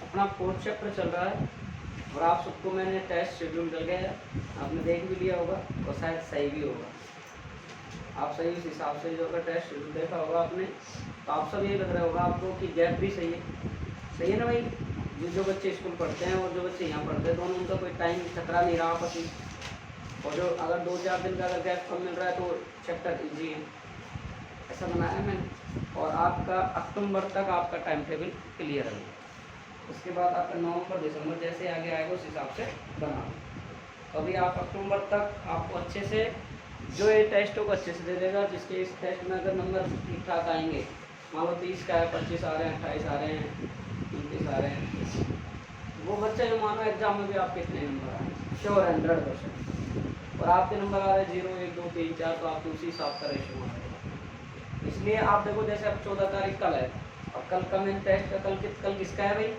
अपना fourth chapter चल रहा है और आप सबको मैंने टेस्ट शेड्यूल कर गया है, आपने देख भी लिया होगा और शायद सही भी होगा। आप सही उस हिसाब से जो अगर टेस्ट शेड्यूल देखा होगा आपने, तो आप सब ये लग रहा होगा आपको कि गैप भी सही है ना भाई। जो बच्चे स्कूल पढ़ते हैं और जो बच्चे यहाँ पढ़ते हैं, दोनों उनका कोई टाइम खतरा नहीं रहा आपस में। और जो अगर 2-4 दिन का अगर गैप कम मिल रहा है तो चैप्टर ईजी है, ऐसा बनाया है मैंने। और आपका अक्टूबर तक आपका टाइम टेबल क्लियर है। उसके बाद आपका नवंबर दिसंबर जैसे आगे आएगा उस हिसाब से बना। तो अभी आप अक्टूबर तक आपको अच्छे से जो ये टेस्टों को अच्छे से दे देगा, जिसके इस टेस्ट में अगर नंबर ठीक ठाक आएंगे, मान लो 30 का है, 25 आ रहे हैं, 28 आ रहे हैं, 29 आ रहे हैं, वो बच्चे जो मानो एग्जाम में भी आपके इतने नंबर आए श्योर 100%। और आपके नंबर आ रहे हैं 0, 1, 2, 3, 4, तो आपको उसी हिसाब का रेशियो आ रहेगा। इसलिए आप देखो, जैसे अब 14 तारीख कल है, और कल का मेन टेस्ट का कल किसका है भाई?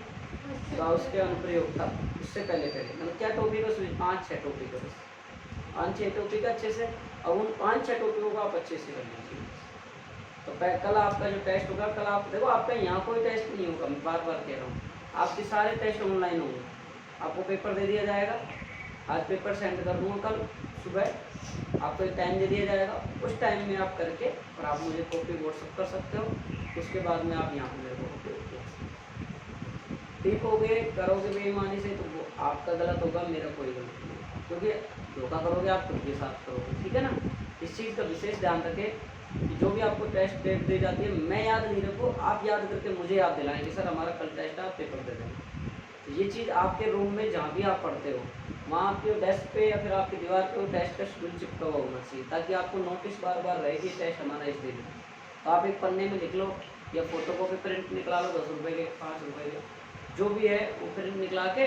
गाउस के अनुप्रयोग था। उससे पहले मतलब क्या टॉपिक है उसमें? 5-6 टॉपिक है बस, 5-6 टॉपिक अच्छे से। अब उन 5-6 टॉपिकों को आप अच्छे से कर लीजिए। तो कल आपका जो टेस्ट होगा, कल आप देखो आपका यहाँ कोई टेस्ट नहीं होगा, मैं बार बार कह रहा हूँ, आपके सारे टेस्ट ऑनलाइन होंगे। आपको पेपर दे दिया जाएगा, आज पेपर सेंड कर दूँगा कल सुबह, आपको एक टाइम दे दिया जाएगा, उस टाइम में आप करके और आप मुझे कॉपी व्हाट्सअप कर सकते हो। उसके बाद में आप यहाँ पर मेरे को ठीक हो गए, करोगे बेईमानी से तो वो आपका गलत होगा, मेरा कोई गलत नहीं, क्योंकि धोखा करोगे आप खुद के साथ करोगे, ठीक है ना। इस चीज़ का विशेष ध्यान रखें कि जो भी आपको टेस्ट डेट दी जाती है, मैं याद नहीं रखूँ, आप याद करके मुझे याद दिलाएं कि सर हमारा कल टेस्ट है, आप पेपर दे देंगे। तो ये चीज़ आपके रूम में जहाँ भी आप पढ़ते हो, वहाँ आपके डेस्क पे या फिर आपकी दीवार पे वो टेस्ट का शेड्यूल चिपका हुआ होना चाहिए, ताकि आपको नोटिस बार बार रहेगी टेस्ट हमारा इस दिन। तो आप एक पन्ने में लिख लो या फोटो कॉपी प्रिंट निकला लो, 10 रुपये के, 5 रुपये के, जो भी है वो प्रिंट निकला के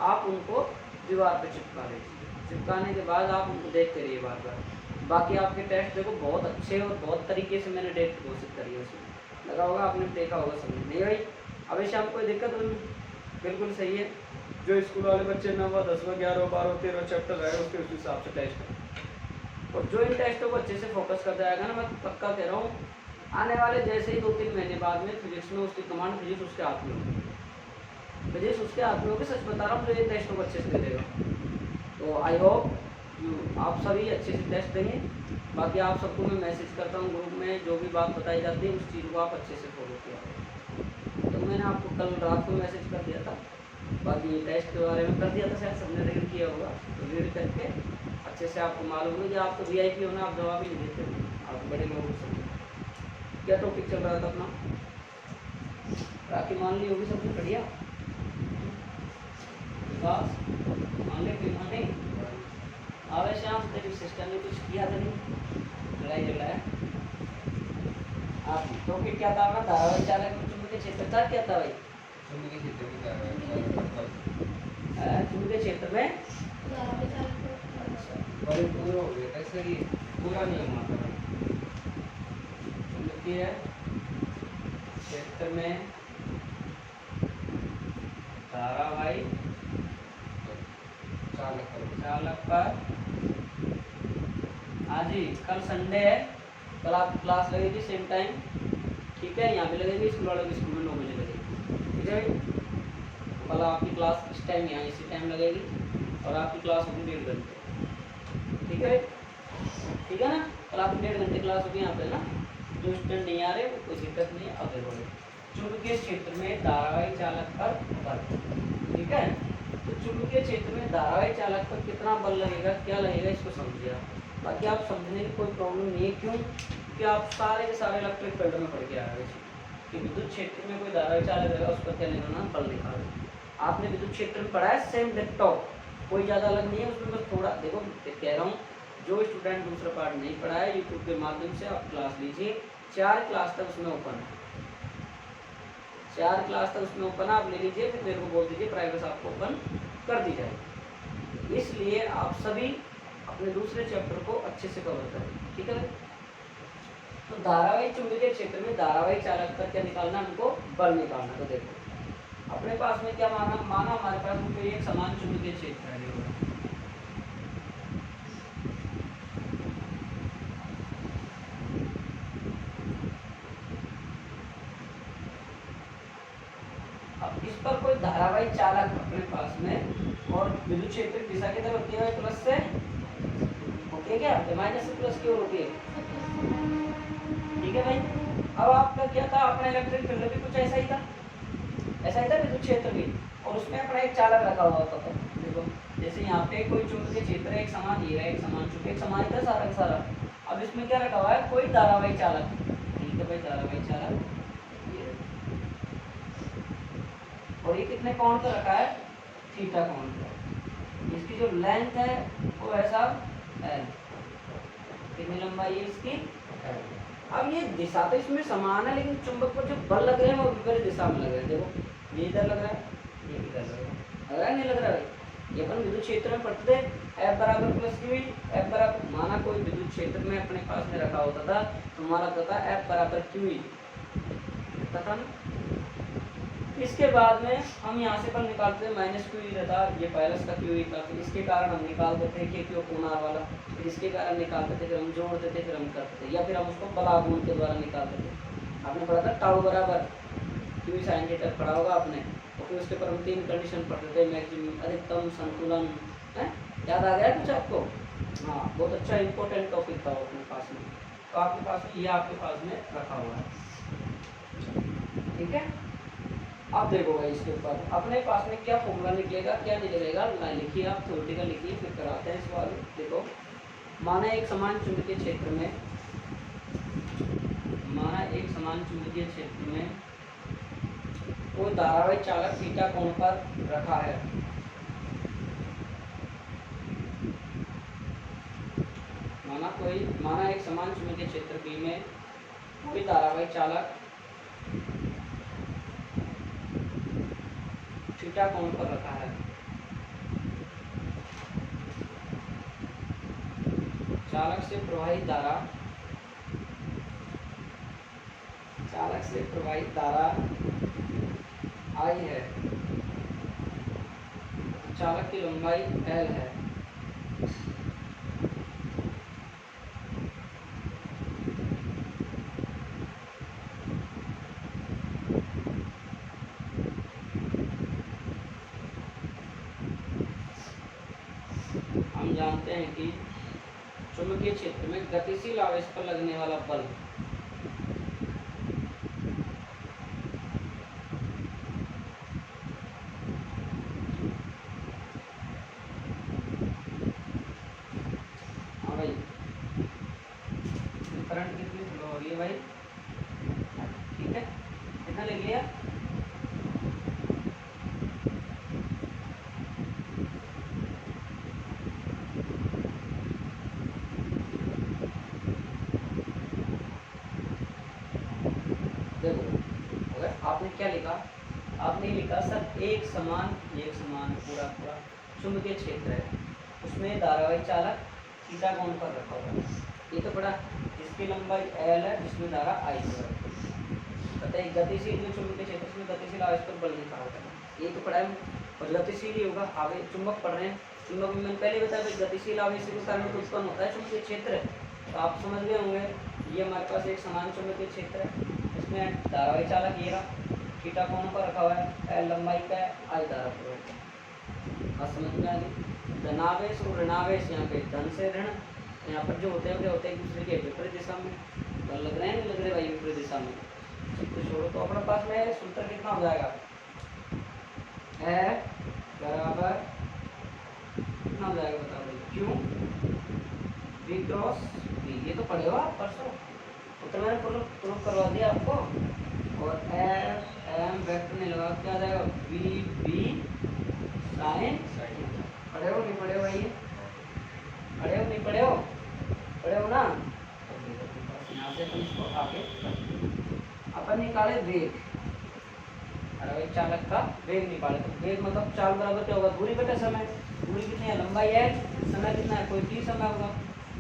आप उनको दीवार पे चिपका लीजिए। चिपकाने के बाद आप उनको देखते रहिए बार बार। बाकी आपके टेस्ट देखो बहुत अच्छे और बहुत तरीके से मैंने डेट घोषित करी है, उसमें लगा होगा, आपने देखा होगा समझ नहीं भाई। अभी शाम कोई दिक्कत नहीं, बिल्कुल सही है। जो स्कूल वाले बच्चे 9वां 10वां 11वां 12वां 13वां चैप्टर रहे उसके उस हिसाब से टेस्ट है। और जो इन टेस्टों को अच्छे से फोकस कर जाएगा ना, मैं पक्का कह रहा हूँ, आने वाले जैसे ही 2-3 महीने बाद में फिजिक्स में उसकी कमांड फिजिक्स उसके हाथ में होगी, फिजिक्स उसके हाथ में होगी। सच बता रहा हूँ, जो ये टेस्टों को अच्छे से दे देगा। तो आई होप आप सभी अच्छे से टेस्ट देंगे। बाकी आप सबको मैं मैसेज करता हूँ ग्रुप में, जो भी बात बताई जाती है उस चीज़ को आप अच्छे से फॉलो किया। तो मैंने आपको कल रात को मैसेज कर दिया था, बाकी टेस्ट के बारे में कर दिया था, शायद सबने रीड किया होगा। तो रीड करके अच्छे से आपको मालूम है कि आप तो VIP हो ना, आप जवाब ही नहीं देते, आप बड़े लोग समझे। क्या टॉपिक चल रहा था अपना? राखी मान ली होगी सबने, बढ़िया। विकास मान ले, कोई माने आवे श्याम, तेरी सिस्टर ने कुछ किया था नहीं, लड़ाई झगड़ा है आप। टॉपिक क्या था अपना? धारावाहिक चालक में चुंबकीय क्षेत्र था, क्या था भाई? चुंबकीय क्षेत्र में पूरा हो गया, सर ये पूरा नहीं हुआ था। चुंबकीय क्षेत्र में धारावाहिक चालक पर, हाँ जी, कल संडे है, कल आपकी क्लास लगेगी सेम टाइम, ठीक है। यहाँ पे लगेगी, स्कूल वालों की स्कूल में 9 बजे लगेगी, ठीक है। कल आपकी क्लास इस टाइम यहाँ इसी टाइम लगेगी और आपकी क्लास होगी 1.5 घंटे, ठीक है, ठीक है ना। कल आपकी 1.5 घंटे क्लास होगी यहाँ पे ना। जो स्टूडेंट नहीं आ रहे वो कोई दिक्कत नहीं है, आगे बढ़े। चुंबकीय क्षेत्र में धारावाहिक चालक पर, ठीक है। तो चुंबकीय क्षेत्र में धारावाहिक चालक पर कितना बल लगेगा, क्या लगेगा, इसको समझिए आप। बाकी आप समझने की कोई प्रॉब्लम नहीं है, क्यों? क्योंकि आप सारे के सारे इलेक्ट्रिक फील्ड में पढ़ के आ रहे हैं कि विद्युत क्षेत्र में कोई धारावाहिक चालक रहेगा, उस पर क्या लेना, बल निकालना। आपने विद्युत क्षेत्र में पढ़ा है, सेम डिट्टो, कोई ज़्यादा अलग नहीं है उसमें, बस थोड़ा देखो कह रहा हूँ। जो स्टूडेंट दूसरा पार्ट नहीं पढ़ा है, यूट्यूब के माध्यम से आप क्लास लीजिए, 4 क्लास तक उसमें ओपन है, 4 क्लास तक उसमें ओपन आप ले लीजिए, फिर मेरे को बोल दीजिए प्राइवेट आपको ओपन कर दी जाए। इसलिए आप सभी अपने दूसरे चैप्टर को अच्छे से कवर करें, ठीक है। तो धारावाहिक चुंबकीय क्षेत्र में धारावाहिक चालक पर क्या निकालना, हमको बल निकालना। तो देखो अपने पास में क्या माना हमारे पास में एक समान चुंबकीय क्षेत्र है, अब इस पर कोई धारावाही चालक अपने पास में और विद्युत क्षेत्र की दिशा किधर होती है भाई, प्लस से होती है क्या, माइनस से प्लस की ओर होती है, ठीक है भाई। अब आपका क्या था, अपना इलेक्ट्रिक फील्ड भी कुछ ऐसा ही था, ऐसा ही था विद्युत क्षेत्र भी, और उसमें अपना एक चालक रखा हुआ होता था। देखो जैसे यहाँ पे कोई चुंबकीय क्षेत्र एक समान ये है, एक समान चुंबक, एक समान था सारा का सारा। अब इसमें क्या रखा हुआ है, कोई धारावाही चालक, ठीक है भाई, धारावाही चालक ये, और ये कितने कोण पर रखा है, थीटा कोण पर। इसकी जो लेंथ है वो है साहब एल, कितनी लंबाई है इसकी एल। अब ये दिशा तो इसमें समान है, लेकिन चुंबक पर जो बल लग रहे हैं वो विपरीत दिशा में लग रहे हैं। देखो ये इधर लग रहा है, ये इधर लग रहा है, नहीं लग रहा है भाई। ये अपन विद्युत क्षेत्र में पढ़ते थे, F बराबर प्लस क्यू, F बराबर, माना कोई विद्युत क्षेत्र में अपने पास में रखा होता था तो हमारा होता था F बराबर क्यू होता था ना। इसके बाद में हम यहाँ से पर निकालते थे माइनस क्यू रहता, ये पहले इसका क्यू था, फिर इसके कारण हम निकालते थे कि क्यू कोनार वाला, फिर इसके कारण निकालते थे, फिर हम जोड़ते थे, फिर हम करते थे, या फिर हम उसको बलागुण के द्वारा निकालते थे। आपने पढ़ा था टाउ बराबर क्यू साइन थीटा पढ़ा होगा आपने, और फिर उसके ऊपर हम 3 कंडीशन पढ़ते थे, मैक्सिमम, अधिकतम, संतुलन, है याद आ गया कुछ आपको? हाँ, बहुत अच्छा इंपॉर्टेंट टॉपिक था अपने पास में, तो आपके पास में ये आपके पास में रखा हुआ है, ठीक है। अब देखो भाई इसके ऊपर अपने पास में क्या फॉर्मूला निकलेगा, क्या निकलेगा, लिखिए आप, थ्योरेटिकल लिखिए, फिर कराते हैं सवाल। देखो माना एक समान चुंबकीय क्षेत्र में, माना एक समान चुंबकीय क्षेत्र में कोई धारावाही चालक थीटा कोण पर रखा है, माना एक समान चुंबकीय क्षेत्र P में कोई धारावाही चालक थीटा कोण पर रखा है। चालक से प्रवाहित धारा, चालक से प्रवाहित धारा I है, चालक की लंबाई L है, हम जानते हैं कि चुंबकीय क्षेत्र में गतिशील आवेश पर लगने वाला बल करंट कितनी फ्लो हो रही है भाई, ठीक है, कितना लिख लिया, देखो अगर आपने क्या लिखा, आपने लिखा सर एक समान पूरा पूरा चुंबकीय क्षेत्र है, उसमें धारावाही चालक थीटा कोण पर रखा हुआ है, ये तो पड़ा, इसकी लंबाई L है, जिसमें धारा I है, पता है गतिशील जो चुंबकीय क्षेत्र उसमें गतिशील आवेश पर बल लिखा होता है, ये तो पढ़ा है, और गतिशील ही होगा, आगे चुंबक पढ़ रहे हैं, चुंबक में मैंने पहले बताया गतिशील आवेश के कारण उत्पन्न होता है चुंबकीय क्षेत्र, तो आप समझ गए होंगे। ये हमारे पास एक समान चुंबकीय क्षेत्र है, इसमें धारावाही चालक ये रहा, थीटा कोण पर रखा हुआ है, L लंबाई का है, I धारा प्रवाह, बात समझ में आ गई। धनावेश और ऋणावेश, यहाँ पे धन से ऋण, यहाँ पर जो होते हैं क्या होते हैं एक दूसरे के विपरीत दिशा में, बल लग रहे हैं नहीं लग रहे भाई विपरीत दिशा में, तो छोड़ो, तो अपने पास में सूत्र कितना हो जाएगा, F बराबर कितना हो जाएगा बताओ भाई, Q V क्रॉस V, ये तो पढ़े हो आप परसों, तो मैंने प्रूफ करवा दिया आपको, और F M वेक्टर नहीं लगा, क्या आ जाएगा V B साइन, पढ़े हो नहीं पढ़े हो भाई, पढ़े हो नहीं पढ़े हो, पढ़े हो ना, यहाँ से अपन इसको आगे अपन निकाले वेग, अरे चालक का वेग निकाले, तो वेग मतलब चाल बराबर क्या होगा, दूरी बटे समय, दूरी कितनी है, लंबाई है, समय कितना है, कोई t समय होगा,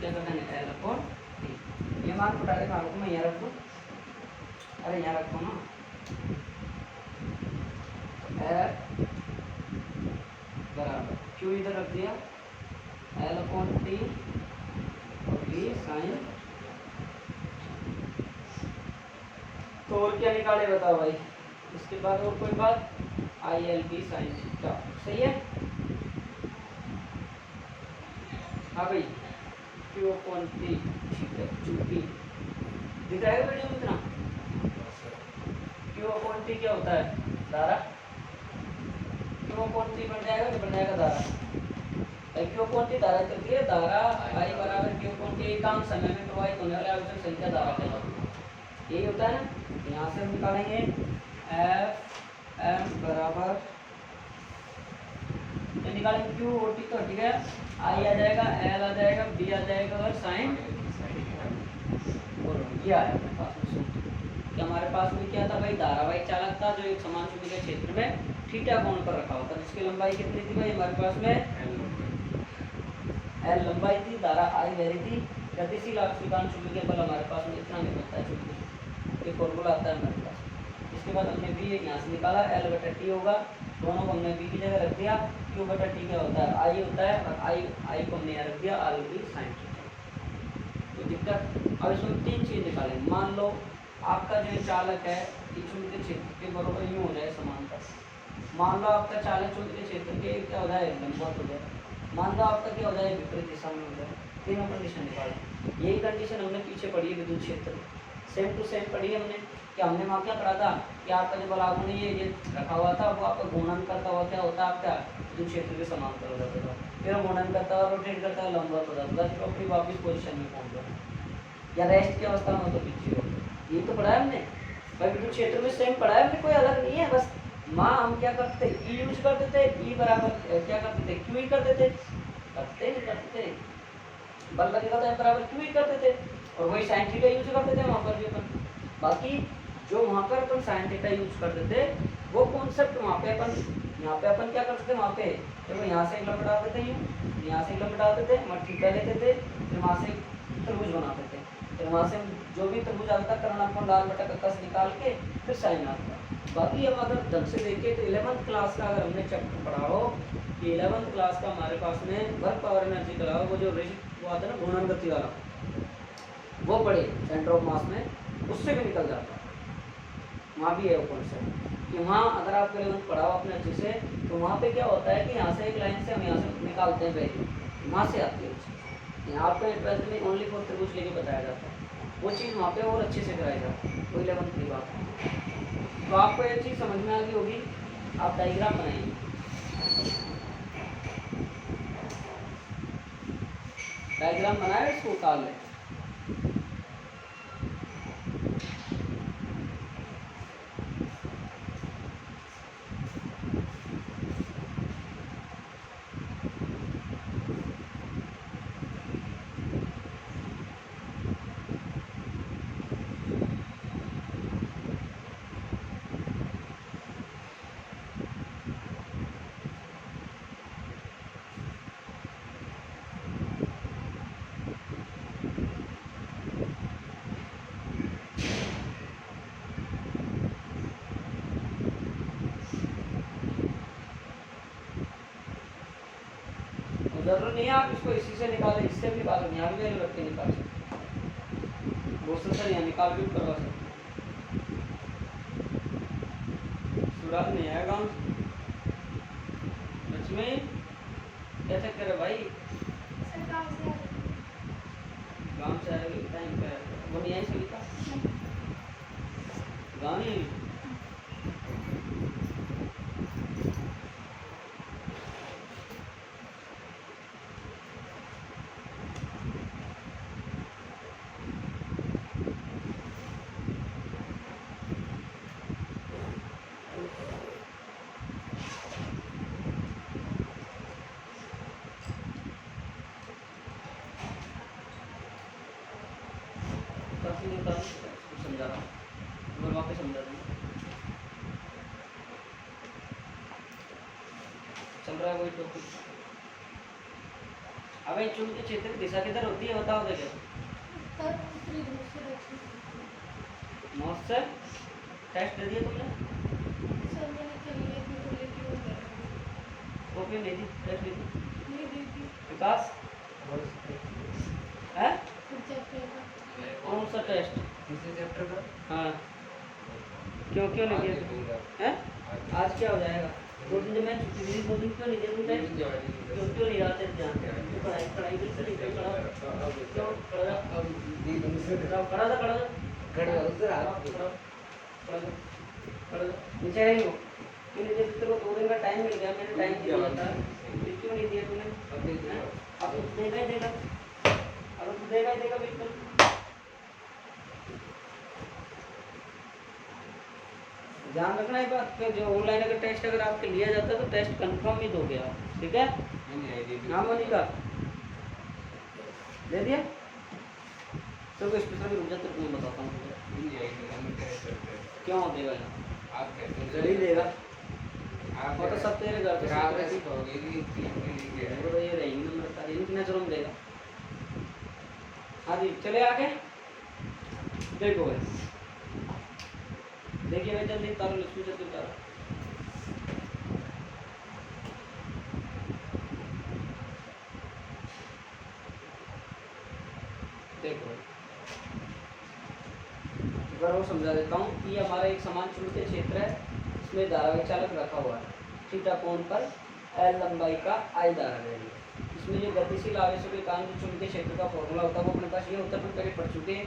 क्या करना है L अपॉन t, ये मान उठा के मान लो, मैं यहाँ रख दूँ, अरे यहाँ रखो ना, F बराबर Q इधर रख दिया, L अपॉन t और V साइन, तो और क्या निकाले बताओ भाई, इसके बाद और कोई बात, ILB sin थीटा। सही है। हाँ भाई Q अपॉन P थीटा चूंकि दिख रहा है वीडियो में इतना। Q अपॉन P क्या होता है? धारा। Q अपॉन P बन जाएगा, बन जाएगा धारा। Q अपॉन P धारा चलती है, धारा I बराबर Q अपॉन P काम समय में प्रवाहित होने वाले आवेशों की संख्या धारा कहलाती है। यही होता है ना। यहाँ से हम निकालेंगे F M बराबर निकालेंगे Q और T तो ठीक है, I आ जाएगा, L आ जाएगा, B आ जाएगा और साइन बोलो ये आया अपने पास में सूत्र कि हमारे पास में क्या था भाई, धारावाहिक चालक था जो एक समान चुंबकीय क्षेत्र में थीटा कोण पर रखा होता है, जिसकी लंबाई कितनी थी भाई हमारे पास में L लंबाई थी, धारा I वैरी थी, गतिशील आवेशिकान चुंबकीय बल हमारे पास में इतना निकलता है चुंबकीय, ये फॉर्मूला आता है हमारे पास। इसके बाद हमने B यहाँ से निकाला, L बटा T होगा, दोनों को हमने B की जगह रख दिया, Q बटा T क्या होता है I होता है, और I को हमने यहाँ रख दिया RB sin थीटा। तो दिक्कत अब इसमें तीन चीज निकालेंगे। मान लो आपका जो चालक है चुंबकीय क्षेत्र के बराबर यूँ हो जाए समांतर, मान लो आपका चालक चुंबकीय क्षेत्र के क्या हो जाए लंबवत हो जाए, मान लो आपका क्या हो जाए विपरीत दिशा में हो जाए। तीनों कंडीशन निकालें। यही कंडीशन हमने पीछे पढ़ी है विद्युत क्षेत्र, सेम टू सेम पढ़ी है हमने। कि हमने वहाँ क्या पढ़ा था कि आपका जो बलागुण ये रखा हुआ था वो आपका घूर्णन करता हुआ क्या होता है आपका विद्युत क्षेत्र के समांतर हो जाता था, फिर घूर्णन करता हुआ रोटेट करता हुआ लंबवत हो जाता था, फिर अपनी वापिस पोजिशन में पहुँच जाता या रेस्ट की अवस्था में हो तो पीछे हो। ये तो पढ़ा है हमने भाई, विद्युत क्षेत्र में सेम पढ़ा है हमने, कोई अलग नहीं है। बस माँ हम क्या करते E यूज करते थे, E बराबर क्या करते थे Q ही करते थे, करते नहीं करते थे, बल लगेगा तो बराबर Q ही करते थे, और वही साइन थीटा यूज करते थे वहाँ पर भी अपन। बाकी जो वहाँ पर अपन साइन थीटा यूज करते थे वो कॉन्सेप्ट वहाँ पे अपन, यहाँ पे अपन क्या करते थे वहाँ पे, देखो यहाँ से एक लंब डालते थे, यहाँ से एक लंब डालते थे, वहाँ थीटा लेते थे, फिर वहाँ से त्रिभुज बनाते थे, फिर वहाँ से जो भी त्रिभुज आता करना अपन लाल बटा कस निकाल के फिर साइन आता। बाकी अब अगर ढंग से देखें तो 11th क्लास का अगर हमने चैप्टर पढ़ा हो कि 11th क्लास का हमारे पास में वर्क पावर एनर्जी का वो जो वो आता है ना घूर्णन गति वाला, वो पढ़े सेंटर ऑफ मास में, उससे भी निकल जाता है। वहाँ भी है वो कॉन्सेप्ट कि वहाँ अगर आप 11th पढ़ाओ अपने अच्छे से तो वहाँ पे क्या होता है कि यहाँ से एक लाइन से हम यहाँ से निकालते हैं वैल्यू, वहाँ से आती है चीज़। यहाँ पे ट्वेल्थ में ओनली फॉर त्रिभुज लेके बताया जाता है, वो चीज़ वहाँ पे और अच्छे से कराई जाती है, वो 11th की बात है। तो आपको ये चीज़ समझ में आ गई होगी। आप डायग्राम बनाएंगे, डायग्राम बनाए इसको उतार लें। जरूर नहीं है आप इसको इसी से निकालें, इससे भी निकालो, यहाँ भी वैल्यू रख के निकाल सकते, बहुत सर यहाँ निकाल भी करवा सकते। सूरज नहीं आएगा लक्ष्मी कैसे करे भाई, गाँव से आएगी टाइम पे वो नहीं आई सविता गाँव नहीं। समझा रहा हूँ वापस समझा दूँ, चल रहा है वही टॉपिक। अब चुंबकीय क्षेत्र की दिशा किधर होती है बताओ तो क्या नॉर्थ से टेस्ट दे दिया तुमने कॉपी नहीं दी, टेस्ट दी थी विकास है कौन सा टेस्ट तीसरे चैप्टर का। हाँ क्यों क्यों नहीं दिया है आज क्या हो जाएगा? 2 दिन जब मैं छुट्टी दी 2 दिन क्यों नहीं दिया? क्यों नहीं रहा तेरे ध्यान? पढ़ाई पढ़ाई बिल्कुल नहीं कर पड़ा। क्यों पढ़ा? पढ़ा था नीचे नहीं हो क्यों नहीं दिया? तेरे को 2 दिन का टाइम मिल गया, मैंने टाइम दिया था, क्यों नहीं दिया तूने? अब तो देगा ही देगा, अब तो देगा ही देगा बिल्कुल। ध्यान रखना एक बात कि जो ऑनलाइन अगर टेस्ट अगर आपके लिया जाता है तो टेस्ट कंफर्म ही दोगे आप, ठीक है? हाँ मोनिका दे दिया। चलो स्पेशल रुक जा, तेरे को मैं बताता हूँ क्यों देगा यहाँ, जल्दी देगा और तो सब तेरे घर पे ये रहेंगी नंबर तारीख कितना चलो देगा। हाँ जी चले आके देखो भाई, देखिए भाई जल्दी उतारो, लक्ष्मी जल्दी उतारो। देखो एक बार और समझा देता हूँ कि हमारा एक समान चुंबकीय क्षेत्र है, इसमें धारावाहिक चालक रखा हुआ है, थीटा कोण पर एल लंबाई का आई धारा रहेगी। इसमें जो गतिशील आवेशों के कारण जो चुंबकीय क्षेत्र का फॉर्मूला होता है वो अपने पास ये होता है, हम पहले पढ़ चुके हैं।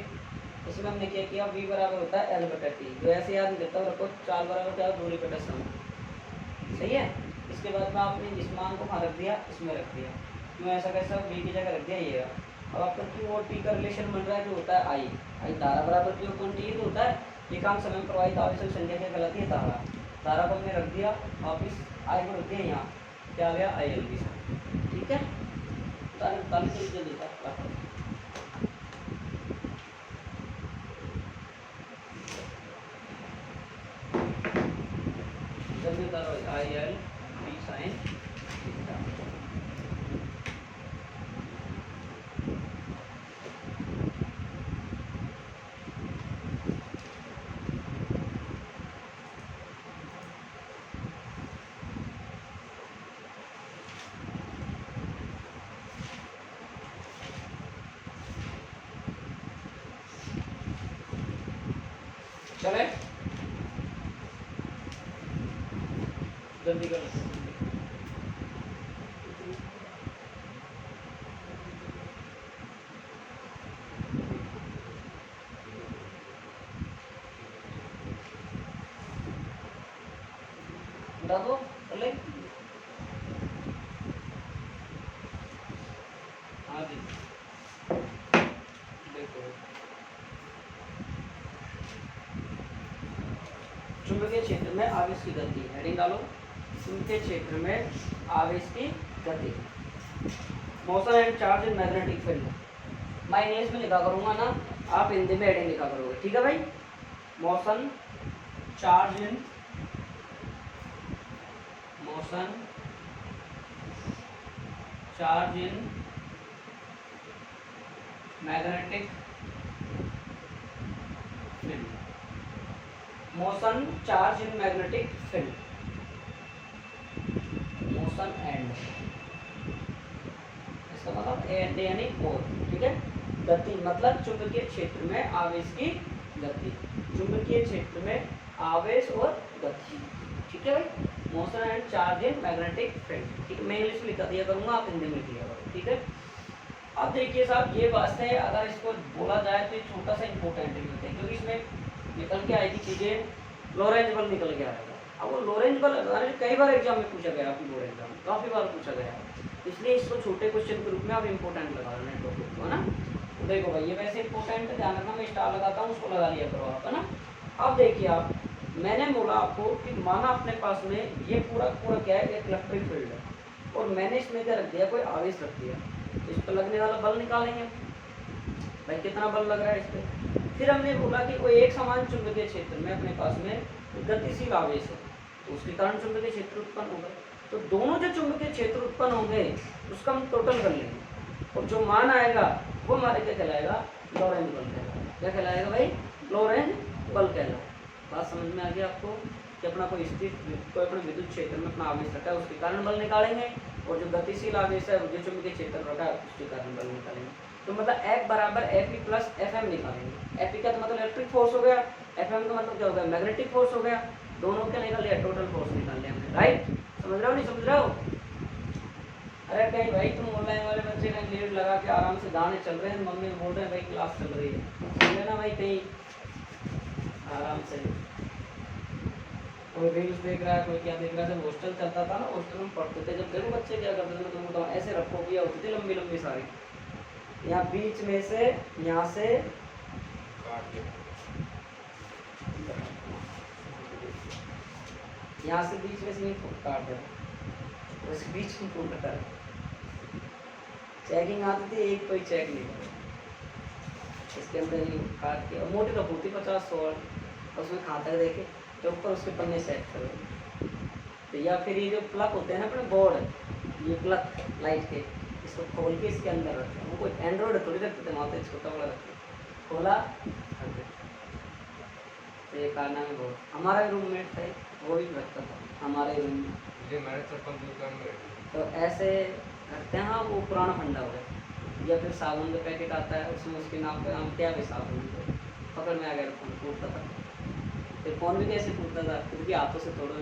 इसमें हमने क्या किया, v बराबर होता है एल बटा टी, जो ऐसे याद देता हूँ रखो, चाल बराबर क्या है दूरी बटा समय, सही है। इसके बाद में आपने जिस मान को वहाँ रख दिया इसमें रख दिया, क्यों ऐसा कैसा v की जगह रख दिया ये। अब आपका Q और T का रिलेशन बन रहा है जो होता है I धारा बराबर Q अपॉन T तो होता है एकांक समय में प्रवाहित आवेशों की संख्या क्या कहलाती है धारा। धारा को हमने रख दिया वापिस I को रख दिया यहाँ, क्या आ गया IL की, ठीक है। जल्दी उतारो IL B साइन थीटा। चले जल्दी करो। बता दो चले। हाँ जी देखो चुंबकीय क्षेत्र में आवेश की गति, हेडिंग डालो, चुंबकीय क्षेत्र में आवेश की गति, motion and charge in magnetic field. मैं इंग्लिश में लिखा करूंगा ना, आप हिंदी में हेडिंग लिखा करोगे, ठीक है भाई। Motion charge in magnetic field, motion charge in magnetic field, motion and, इसका मतलब एंड यानी और, ठीक है। गति मतलब चुंबकीय क्षेत्र में आवेश की गति, चुंबकीय क्षेत्र में आवेश और गति, ठीक है भाई। Motion and charge in magnetic field, ठीक है। मैं इंग्लिश में लिखा दिया करूंगा, आप हिंदी में लिखिएगा, ठीक है। अब देखिए साहब ये बात है, अगर इसको बोला जाए तो छोटा सा इंपॉर्टेंट होता है, क्योंकि इसमें निकल के आएगी चीजें, लोरेंज बल निकल के आएगा। अब वो लोरेंज बल कई बार एग्जाम में पूछा गया, आपकी बोर्ड एग्जाम काफी बार पूछा गया, इसलिए इसको छोटे क्वेश्चन के रूप में आप इंपॉर्टेंट लगा रहे हैं टॉपिक को, है ना। तो देखो भाई ये वैसे इंपॉर्टेंट, ध्यान रखना, मैं स्टार लगाता हूँ उसको लगा लिया करो आप, है ना। अब देखिए आप, मैंने बोला आपको कि माना अपने पास में ये पूरा पूरा क्या है, एक इलेक्ट्रिक फील्ड है, और मैंने इसमें क्या रख दिया, कोई आवेश रख दिया, तो इस पर लगने वाला बल निकालेंगे भाई, कितना बल लग रहा है इस पर। फिर हमने बोला कि कोई एक समान चुंबकीय क्षेत्र में अपने पास में गतिशील आवेश है, तो उसके कारण चुंबकीय क्षेत्र उत्पन्न होगा, तो दोनों जो चुंबकीय क्षेत्र उत्पन्न होंगे उसका हम टोटल कर लेंगे, और जो मान आएगा वो हमारे क्या कहलाएगा, लोरेंज बल कहलाएगा। क्या कहलाएगा भाई, लोरेंज बल कहलाएगा। बात समझ में आ गई आपको कि अपना कोई स्थिर कोई अपने विद्युत क्षेत्र में अपना आवेश रखा है उसके कारण बल निकालेंगे, और जो गतिशील आवेश है जो चुंबकीय क्षेत्र रखा है उसके कारण बल निकालेंगे। तो मतलब F बराबर Fe प्लस Fm निकालेंगे। Fe का तो मतलब इलेक्ट्रिक फोर्स हो गया, एफएम का मतलब क्या हो गया, मैग्नेटिक फोर्स हो गया। दोनों क्या निकाल लिया, टोटल फोर्स निकाल लिया हमने, राइट। समझ रहे हो नहीं समझ रहे हो? अरे कहीं भाई तुम ऑनलाइन वाले बच्चे कहीं लीड लगा के आराम से गाने चल रहे हैं, मम्मी बोल रहे हैं भाई क्लास चल रही है, समझे ना भाई, कहीं आराम से कोई रील्स देख रहा है, कोई क्या देख रहा है। जब हॉस्टल चलता था ना, हॉस्टल में पढ़ते थे, जब देखो बच्चे क्या करते थे, मैं तुमको बताऊँ, ऐसे रखो भी होती थी लंबी लंबी सारी, यहाँ बीच में से यहाँ से यहाँ से बीच में से काट दे, उस बीच में फूट कर चेकिंग आती थी, एक कोई चेक नहीं करे, इसके अंदर ही काट के, और मोटी रफ होती 50-100, उसमें खाता देखे तो ऊपर उसके पन्ने सेट करो। तो या फिर ये जो प्लग होते हैं ना अपने बोर्ड, ये प्लग लाइट के, इसको खोल के इसके अंदर रखते हैं। वो कोई एंड्रॉइड थोड़ी रखते थे, वहाँ पे छोटा बड़ा रखते, खोला तो ये कारना में बहुत, हमारा रूममेट था वो भी रखता था हमारे रूम में, तो ऐसे करते हैं। हाँ वो पुराना फंडा हो गया, या फिर साबुन का पैकेट आता है, उसमें उसके नाम पे हम क्या भी साबुन पकड़ में आ गया, फोन टूटता था। फिर फोन भी कैसे टूटता था, खुद के हाथों से तोड़ो,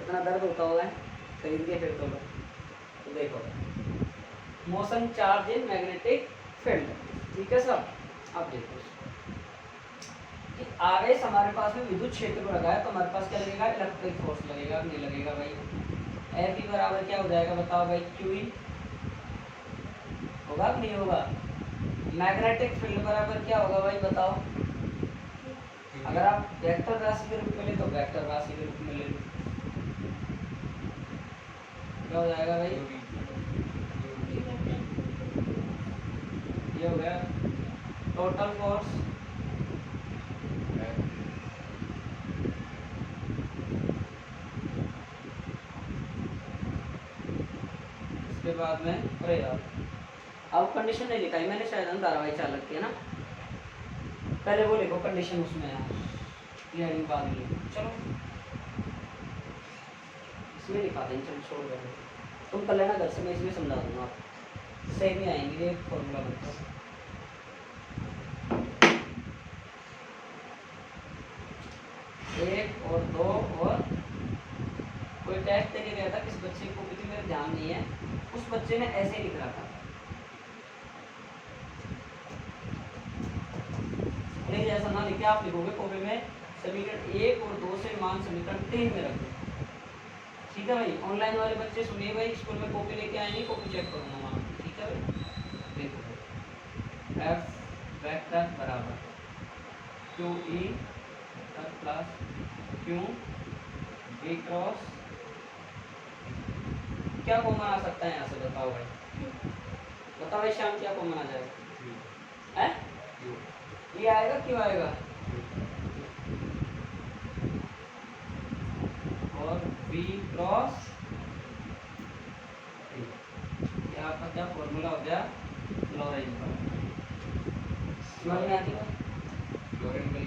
इतना दर्द होता होगा, खरीद के फिर तोड़ो। तो देखो motion charge in magnetic field, ठीक है सब। अब देखो कि आगे से हमारे पास में विद्युत क्षेत्र को लगा है, तो हमारे पास क्या लगेगा, इलेक्ट्रिक फोर्स लगेगा, नहीं लगेगा भाई। एफ ई बराबर क्या हो जाएगा बताओ भाई, क्यू ई होगा कि नहीं होगा। मैग्नेटिक फील्ड बराबर क्या होगा भाई बताओ, अगर आप वेक्टर राशि के रूप में ले तो वेक्टर राशि के रूप में ले लो, क्या हो जाएगा भाई, ये हो गया टोटल फोर्स इसके बाद में, अरे यार अब कंडीशन नहीं लिखा है मैंने, शायद धारावाही चालक की है ना, पहले वो लिखो कंडीशन, उसमें है ये हेडिंग बाद में लिखो, चलो इसमें लिखा दें, चलो छोड़ दो, तुम कर लेना घर से, मैं इसमें समझा दूंगा, सही नहीं आएंगे, ये फॉर्मूला बनता है। एक और दो, और कोई टेस्ट देके गया था, किस बच्चे को भी मेरा ध्यान नहीं है, उस बच्चे ने ऐसे ही लिख रहा था, नहीं जैसा ना लिखे आप लिखोगे कॉपी में, समीकरण 1 और 2 से मान समीकरण 3 में रखो, ठीक है भाई। ऑनलाइन वाले बच्चे सुनिए भाई, स्कूल में कॉपी लेके आएंगे, कॉपी चेक करूंगा वहाँ, ठीक है भाई। देखो एफ वेक्टर बराबर Q E plus Q B cross, क्या कॉमन आ सकता है यहाँ से बताओ भाई, बताओ भाई शाम, क्या कॉमन आ जाएगा, है ये आएगा, क्यों आएगा, और बी क्रॉस, ये आपका क्या फॉर्मूला हो गया, लॉरेंज का, समझ में आती है, लॉरेंज बल,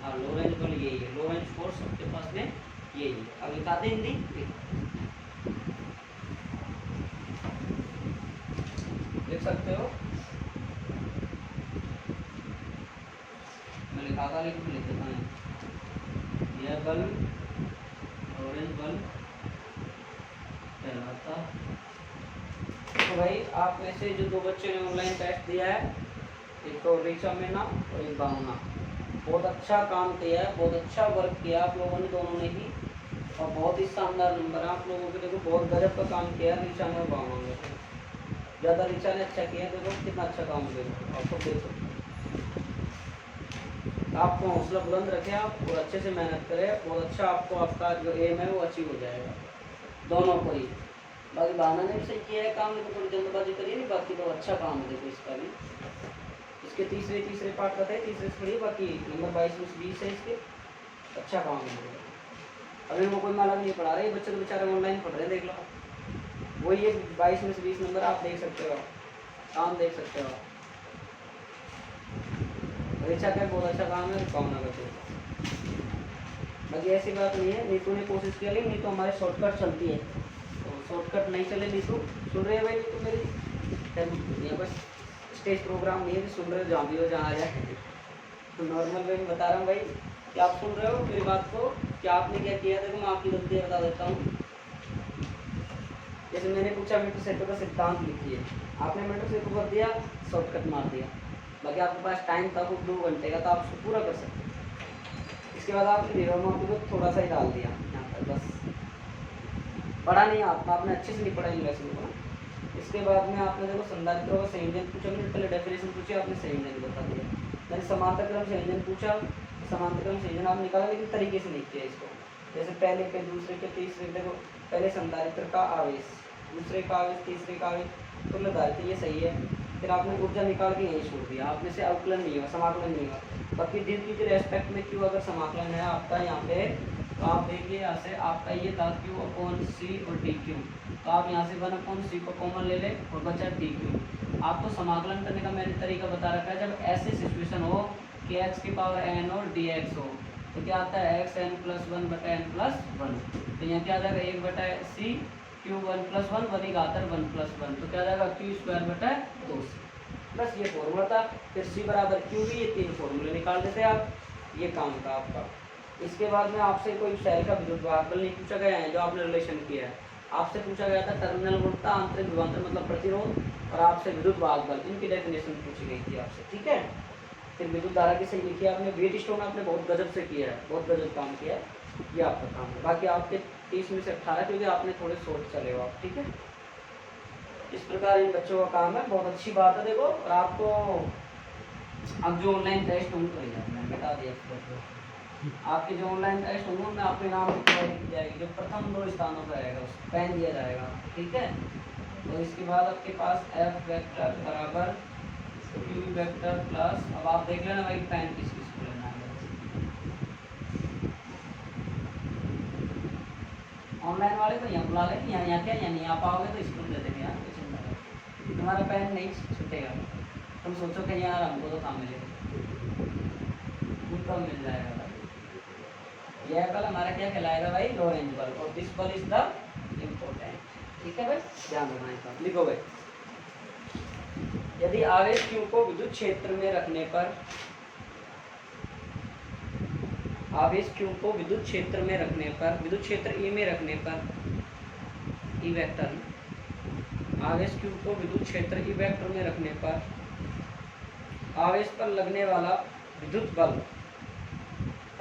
हाँ लॉरेंज बल यही है, लॉरेंज फोर्स सबके पास में यही है। अब लिखा दे हिंदी, लिख सकते हो, मैं लिखा था लेकिन लिख देता हूँ, यह बल ऑरेंज बल कहलाता। तो भाई आप में से जो दो बच्चे ने ऑनलाइन टेस्ट दिया है, एक तो ऋचा मीना और एक भावना, बहुत अच्छा काम किया है, बहुत अच्छा वर्क किया आप लोगों ने दोनों ने ही, और बहुत ही शानदार नंबर आप लोगों के, देखो बहुत गजब का काम किया ऋचा ने और भावना ने, ज़्यादा ऋचा ने अच्छा किया, देखो कितना अच्छा काम किया, आपको देख सकते, आपको हौसला बुलंद रखें आप, और अच्छे से मेहनत करें, बहुत अच्छा आपको आपका जो एम है वो अचीव हो जाएगा दोनों को ही। बाकी भावना ने भी सही किया है काम, लेकिन थोड़ी जल्दबाजी करिए नहीं, बाकी तो अच्छा काम है देखो इसका भी। इसके तीसरे पार्ट का है, तीसरे से पढ़िए, बाकी नंबर 22-20 है इसके, अच्छा काम है। अभी वो कोई माला नहीं पढ़ा रहे बच्चे, तो बेचारे ऑनलाइन पढ़ रहे हैं, देख लो वही है 22 में से 20 नंबर आप देख सकते हो, काम देख सकते हो। परीक्षा का बहुत अच्छा काम है, भावना करते हो, बाकी ऐसी बात नहीं है। नीतू ने कोशिश किया, लेकिन नीतू हमारे शॉर्टकट चलती है, तो शॉर्टकट नहीं चले नीतू, सुन रहे हैं भाई नीतू मेरी, यहाँ पर स्टेज प्रोग्राम नहीं है, सुन रहे हो जहाँ भी हो, जहाँ आ जाए, नॉर्मल वे में बता रहा हूँ भाई कि आप सुन रहे हो मेरी बात को कि आपने क्या किया। देखो मैं आपकी गलतियाँ बता देता हूँ। जैसे मैंने पूछा मीटर सेतु का सिद्धांत लिखिए, आपने मीटर सेतु कर दिया, शॉर्टकट मार दिया। बाकी आपके पास टाइम था वो 2 घंटे का, तो आप उसको पूरा कर सकते हैं। इसके बाद आपने रीरोनोटी को थोड़ा सा ही डाल दिया यहाँ पर, बस पढ़ा नहीं आपने अच्छे से नहीं पढ़ा इन लेसन को। इसके बाद में आपने देखो संधारित्रों का संयोजन पूछा, मैंने पहले डेफिनेशन पूछी, आपने संयोजन बता दिया। मैंने समांतर क्रम संयोजन पूछा, समांतर क्रम संयोजन आप निकाला, लेकिन तरीके से नहीं किया इसको। जैसे पहले पे, दूसरे पे, तीसरे पे, देखो पहले संधारित्र का आवेश, दूसरे का आवेश, तीसरे का आवेश, तुल्यधारित्र, ये सही है। फिर आपने ऊर्जा निकाल के यहीं छोड़ दिया, आपने से अवकलन नहीं हुआ, समाकलन नहीं हुआ। बाकी डी के रेस्पेक्ट में क्यों अगर समाकलन है आपका यहाँ पे, तो आप देखिए यहाँ से आपका ये था क्यू अपॉन सी और डी क्यू, तो आप यहाँ से 1/c को कॉमन ले लें और बचा डी क्यू। आपको समाकलन करने का मैंने तरीका बता रखा है, जब ऐसी सिचुएशन हो कि x की पावर n और dx हो, तो क्या आता है xn + 1/n+1, तो यहाँ क्या आ जाएगा 1/c क्यू 1+1 1 ही घातर 1+1, तो क्या आ जाएगा q² बस ये फॉर्मूला था। फिर c बराबर q भी, ये 3 फॉर्मूले निकाल देते आप, ये काम था आपका। इसके बाद में आपसे कोई सेल का विद्युत भागफल नहीं पूछा गया है, जो आपने रिलेशन किया है। आपसे पूछा गया था टर्मिनल वोल्टता, आंतरिक विभवांतर मतलब प्रतिरोध, और आपसे विद्युत भागफल, इनकी डेफिनेशन पूछी गई थी आपसे, ठीक है। फिर विद्युत धारा की सही लिखी है आपने। वेट स्टोन आपने बहुत गजब से किया है, बहुत गजब काम किया है, ये आपका काम है। बाकी आपके 30 में से 18, क्योंकि आपने थोड़े शॉर्ट चले हो आप, ठीक है। इस प्रकार इन बच्चों का काम है, बहुत अच्छी बात है। देखो और आपको अब जो ऑनलाइन टेस्ट होंगे, मैंने बता दिया आपके जो ऑनलाइन टेस्ट होंगे उनमें आपके नाम की तैयारी की जाएगी, जो प्रथम 2 स्थानों पर रहेगा उसको पेन दिया जाएगा, ठीक है। और इसके बाद आपके पास F वेक्टर बराबर Q वेक्टर प्लस, अब आप देख लेना भाई पेन किस किस को लेना है। ऑनलाइन वाले तो यहाँ बुला लेंगे, यहाँ क्या, यहाँ नहीं आ पाओगे तो स्कूल दे देंगे, यहाँ कोई चिंता नहीं, तुम्हारा पेन नहीं छूटेगा। तुम सोचो कि यार हमको तो काम मिलेगा, उनको मिल जाएगा। यह बल हमारा क्या कहलाएगा भाई, लॉरेंज बल, और दिस बल इज द इम्पोर्टेंट, ठीक है भाई, ध्यान रखना इसका। लिखो भाई, यदि आवेश Q को विद्युत क्षेत्र में रखने पर, आवेश Q को विद्युत क्षेत्र में रखने पर, विद्युत क्षेत्र E में रखने पर, E वेक्टर, आवेश Q को विद्युत क्षेत्र E वेक्टर में रखने पर आवेश पर लगने वाला विद्युत बल,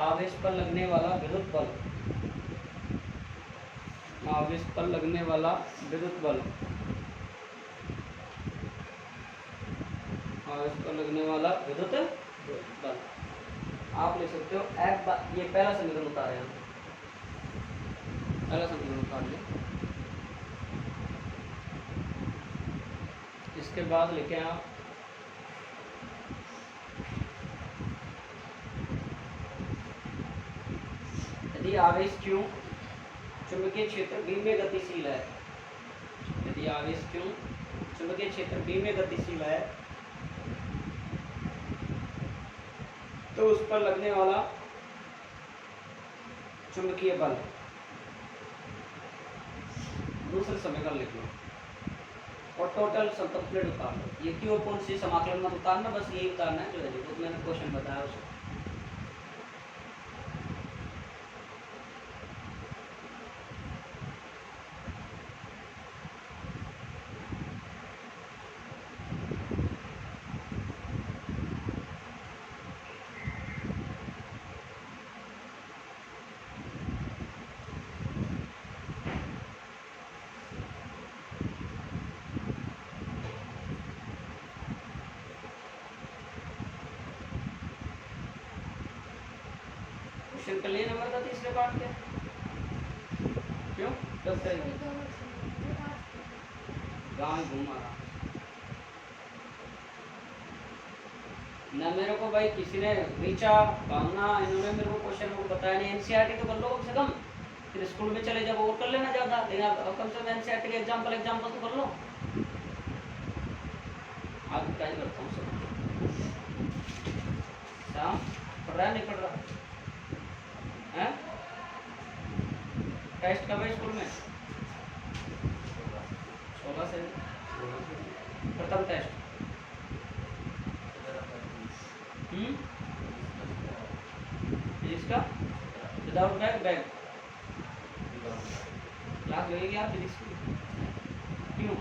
आवेश पर लगने वाला विद्युत बल, आवेश पर लगने वाला विद्युत बल, आवेश पर लगने वाला विद्युत बल, आप लिख सकते हो F, ये पहला समीकरण उतारे हैं, पहला समीकरण उतार लें। इसके बाद लिखें आप यदि आवेश Q चुंबकीय क्षेत्र B में गतिशील है, यदि आवेश Q चुंबकीय क्षेत्र B में गतिशील है, तो उस पर लगने वाला चुंबकीय बल, दूसरे समीकरण लिख लो और टोटल संतुलन प्लेट उतार लो। ये Q अपॉन C समाकलन मत उतारना, बस यही उतारना है जो है, जो मैंने क्वेश्चन बताया उसको। क्वेश्चन कर लिए नंबर था तीसरे पार्ट के, क्यों गाँव घूमा रहा ना मेरे को भाई, किसी ने रीचा, भावना, इन्होंने मेरे को क्वेश्चन को बताया नहीं। एनसीईआरटी तो कर लो कम से कम, फिर स्कूल में चले जाओ और कर लेना ज़्यादा, लेकिन आप कम से कम एनसीईआरटी के एग्जाम्पल तो कर लो। आप क्या ही करता हूँ सब शाम पढ़ रहा है, नहीं पढ़ रहा है? टेस्ट कब है स्कूल में? 16 से प्रथम test without bag bag class लगेगी आप फिजिक्स की? क्यों?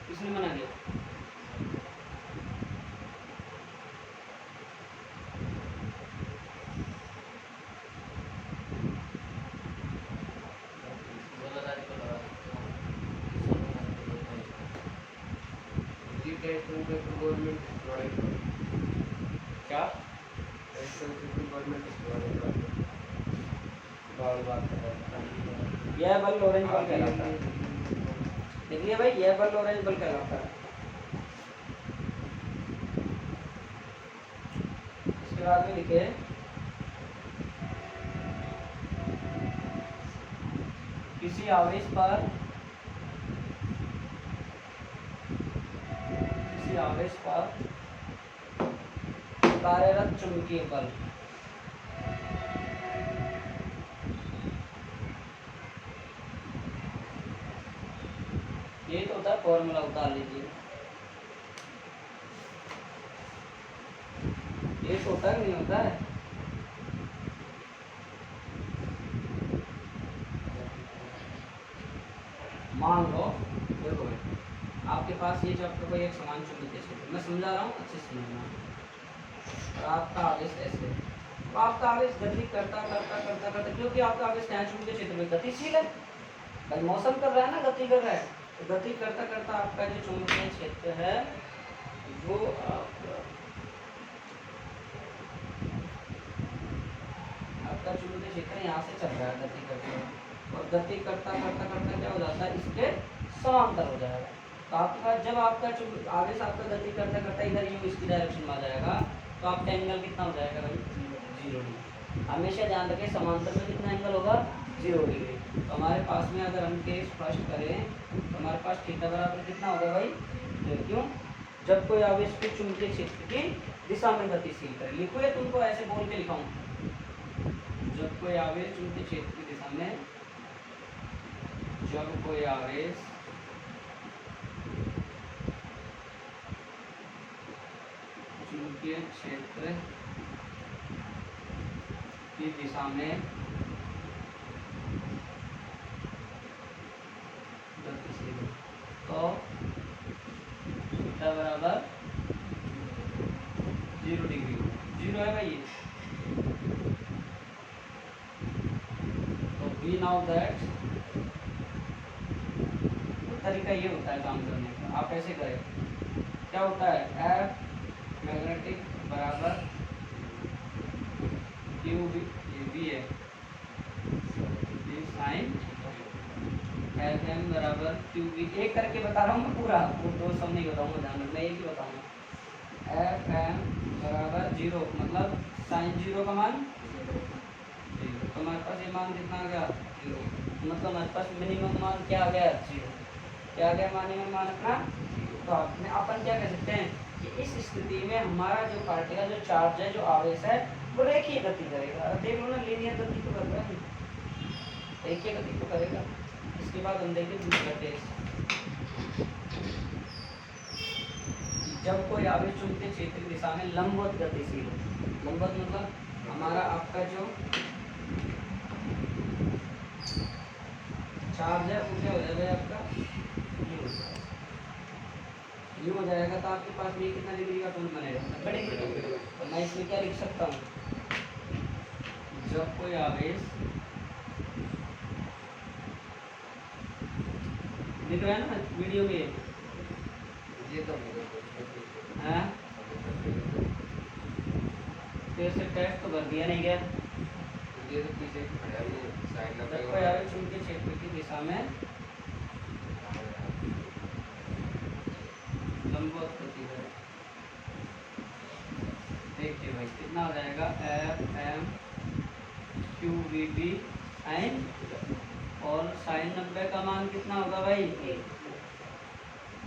किसने मना किया? क्या यह बल ऑरेंज बल कहलाता है। देखिए भाई, यह बल ऑरेंज बल कहलाता है। इसके बाद में लिखे किसी आवेश पर कार्यरत चुंबकीय बल। ये तो होता है फॉर्मूला, उतार लीजिए। ये तो होता है नहीं होता है? मान लो देखो आपके पास ये चैप्टर को एक समान चुंबकीय क्षेत्र, मैं समझा रहा हूँ, अच्छे से समझना। और आपका आवेश ऐसे, तो आपका आवेश गति करता करता करता करता, क्योंकि आपका आवेश क्या है, चुंबकीय क्षेत्र में गतिशील है भाई, मौसम कर रहा है ना, गति कर रहा है, तो गति करता करता आपका जो चुंबकीय क्षेत्र है वो आपका चुंबकीय क्षेत्र यहाँ से चल रहा है गति करते हुए, और गति करता करता करता क्या हो जाता है, इसके समांतर हो जाएगा। तो आपका जब आपका आवेश आपका गति करता करता इधर यूं इसकी डायरेक्शन में आ जाएगा, तो आपका एंगल कितना हो जाएगा भाई, 0 डिग्री। हमेशा ध्यान रखें समांतर में कितना एंगल होगा, 0 डिग्री। तो हमारे पास में अगर हम केस फर्स्ट करें तो हमारे पास थीटा बराबर कितना होगा भाई, क्यों, जब कोई आवेश के चुंबकीय क्षेत्र की दिशा में गतिशील करे। लिखो ये तुमको ऐसे बोल के लिखाऊं, जब कोई आवेश चुंबकीय क्षेत्र की दिशा में, जब कोई आवेश चुंबकीय क्षेत्र की दिशा में गतिशील, तो थीटा बराबर 0 डिग्री, 0 है भाई ये। तो वी नाउ दैट तरीका ये होता है काम करने का, आप ऐसे करें, क्या होता है, एफ मैग्नेटिक बराबर क्यू वी है, साइन एफ एम बराबर क्यू वी। एक करके बता रहा हूँ मैं पूरा, वो दो सब नहीं बताऊँगा, ध्यान रखना, एक ही बताऊँगा। एफ एम बराबर 0, मतलब साइन 0 का मान 0, तो हमारे पास ये मान कितना आ गया, 0, मतलब हमारे पास मिनिमम मान क्या आ गया, 0। क्या आ गया मिनिमम मान अपना। तो आपने अपन क्या कह सकते हैं कि इस स्थिति में हमारा जो पार्टिकल, जो चार्ज है, जो आवेश है, वो रेखीय गति करेगा। देख लो ना, लीनियर गति तो कर रहा है, रेखीय गति तो करेगा। इसके बाद हम देखें दूसरा टेस्ट, जब कोई आवेश चुंबकीय क्षेत्र की दिशा में लंबवत गतिशील हो। लंबवत मतलब हमारा आपका जो चार्ज है वो क्या हो जाएगा, आपका यूँ हो जाएगा। तो आपके पास में कितना डिग्री का कोण बनेगा, 90 डिग्री। तो मैं इसमें क्या लिख सकता हूँ, जब कोई आवेश, दिख रहा है ना वीडियो में, ये तो है फिर से टेस्ट तो भर दिया नहीं गया। जब कोई आवेश चुंबकीय क्षेत्र की दिशा में लंबवत गति है, देखिए भाई कितना हो जाएगा, F M Q V B sine, और साइन 90 का मान कितना होगा भाई, 1।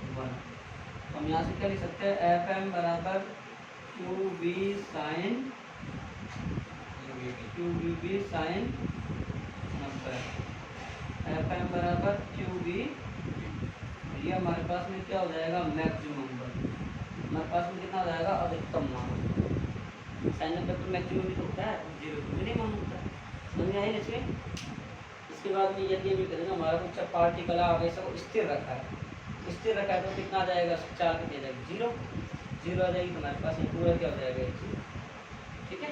तो हम यहाँ से क्या लिख सकते हैं, एफ एम बराबर Q B sine, Q V B sine 90, F M बराबर क्यू बी, ये हमारे पास में क्या हो जाएगा, मैक्सिमम बल। हमारे पास में कितना हो जाएगा, अधिकतम मान। साइन वेक्टर मैक्सिमम भी तो होता है, जीरो तो मिनिमम होता है। समझ में आई ना इसमें? इसके बाद में यदि भी करेंगे हमारा कुछ पार्टिकल आवेश को स्थिर रखा है, स्थिर रखा है तो कितना आ जाएगा, 4 कितनी आ जाएगी, जीरो जीरो आ जाएगी। तुम्हारे पास ये पूरा क्या हो जाएगा, जीरो। ठीक है,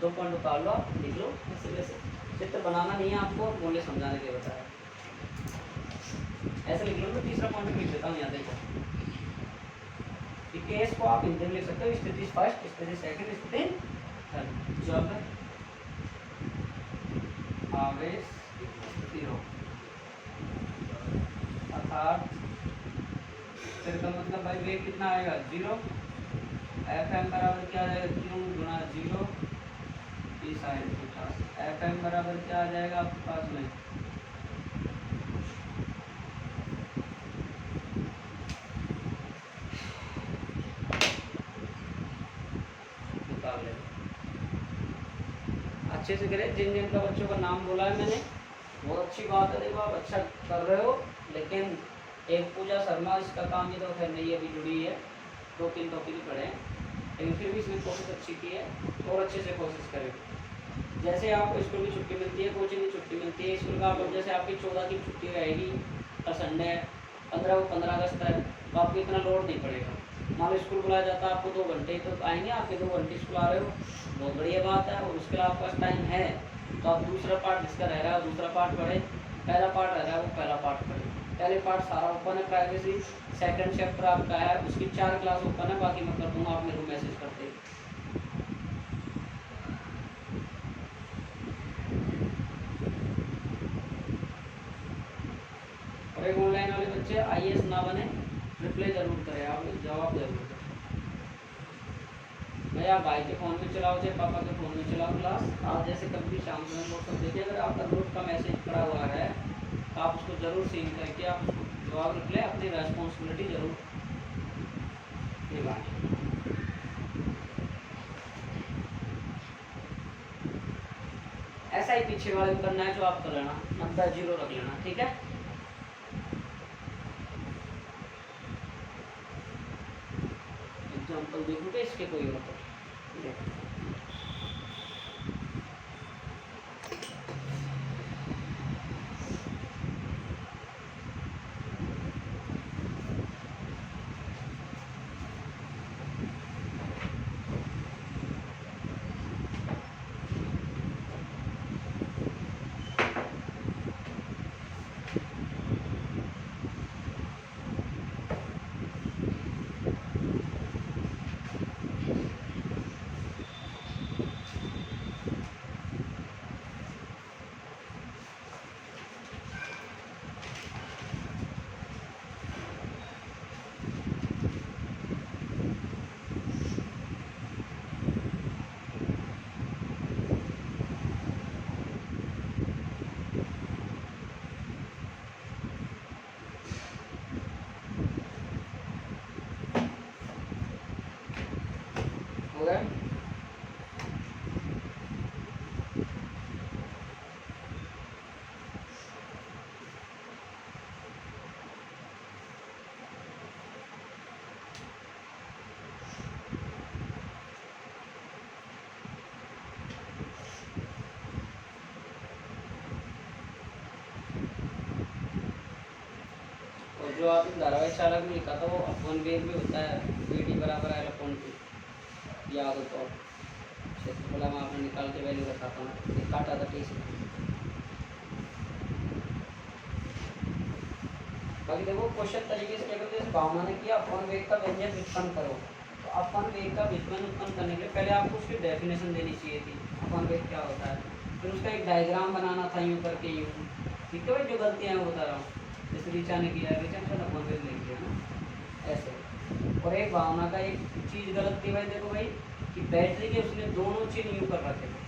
2 पॉइंट उतार लो, आप लिख लो ऐसे वैसे। चित्र बनाना नहीं है आपको, बोले समझाने के बताया, ऐसे लिख लो। मैं तीसरा पॉइंट लिख देता हूँ यहाँ देखो, केस को आप हिंदी में लिख सकते हो, स्थिति फर्स्ट, स्थिति सेकंड, स्थिति थर्ड। जब आवेश स्थिर हो, अर्थात स्थिर का मतलब भाई वेग कितना आएगा, जीरो। एफ एम बराबर क्या आ जाएगा, क्यू गुना zero p sine theta. F M बराबर क्या आ जाएगा आपके पास में, अच्छे से करें। जिन जिन का बच्चों का नाम बोला है मैंने, बहुत अच्छी बात है, देखो आप अच्छा कर रहे हो। लेकिन एक पूजा शर्मा, इसका काम ये तो खैर नहीं अभी जुड़ी है, 2-3 टॉपिक पढ़े हैं, लेकिन फिर भी इसने कोशिश अच्छी की है, और अच्छे से कोशिश करें। जैसे आपको स्कूल की छुट्टी मिलती है, कोचिंग की छुट्टी मिलती है, स्कूल का आप जैसे आपकी 14 की छुट्टी रहेगी और संडे है, 15 को 15 अगस्त है, तो आपको इतना लोड नहीं पड़ेगा। मान लो स्कूल बुलाया जाता है आपको, 2 घंटे तो आएंगे, आपके 2 घंटे स्कूल आ रहे हो, बहुत बढ़िया बात है। और उसके लिए आपके पास टाइम है तो आप दूसरा पार्ट जिसका रह रहा है दूसरा पार्ट पढ़े, पहला पार्ट रह रहा है वो पहला पार्ट पढ़े। पहले पार्ट सारा ओपन है, प्राइवेसी। सेकंड चैप्टर आपका है, उसकी 4 क्लास ओपन है, बाकी मैं कर दूँगा, आप मेरे को मैसेज करते। और एक ऑनलाइन वाले बच्चे IAS ना बने, रिप्लाई जरूर करें, आप जवाब जरूर दें। भाई आप भाई के फ़ोन में चलाओ चाहे पापा के फ़ोन में चलाओ क्लास, आप जैसे कभी भी शाम में व्हाट्सअप देखिए, अगर आपका ग्रुप का मैसेज पड़ा हुआ है तो आप उसको ज़रूर सीन करके आप उसको जवाब रिप्लाई, अपनी रेस्पॉन्सिबिलिटी ज़रूर निभाएं। ऐसा ही पीछे वाले को करना है जो आप कर लेना, 90 रख लेना, ठीक है। एग्जाम्पल देखोगे इसके कोई और तो देखो, हो गया। जो आपने धारावाहिक चालक में लिखा था वो अपन वेग में होता है, VD बराबर है अपन की, याद हो तो क्षेत्रफल में आपने निकाल के वैल्यू बताता हूँ, काटा था टी से। बाकी देखो क्वेश्चन तरीके से क्या करते हैं, भावना ने किया अपन वेग का व्यंजक व्युत्पन्न करो, तो अपन वेग का व्युत्पन्न उत्पन्न करने के लिए पहले आपको उसकी डेफिनेशन देनी चाहिए थी, अपन वेग क्या होता है, फिर उसका एक डायग्राम बनाना था यूँ करके यूँ, ठीक है भाई। जो गलतियाँ हैं बता रहा हूँ, जैसे ऋचा ने किया है, ऋचा ने अपन वेग लिख दिया ना ऐसे। और एक भावना का एक चीज़ गलत थी भाई, देखो भाई कि बैटरी के उसने दोनों चिन्ह यूँ कर रखे थे।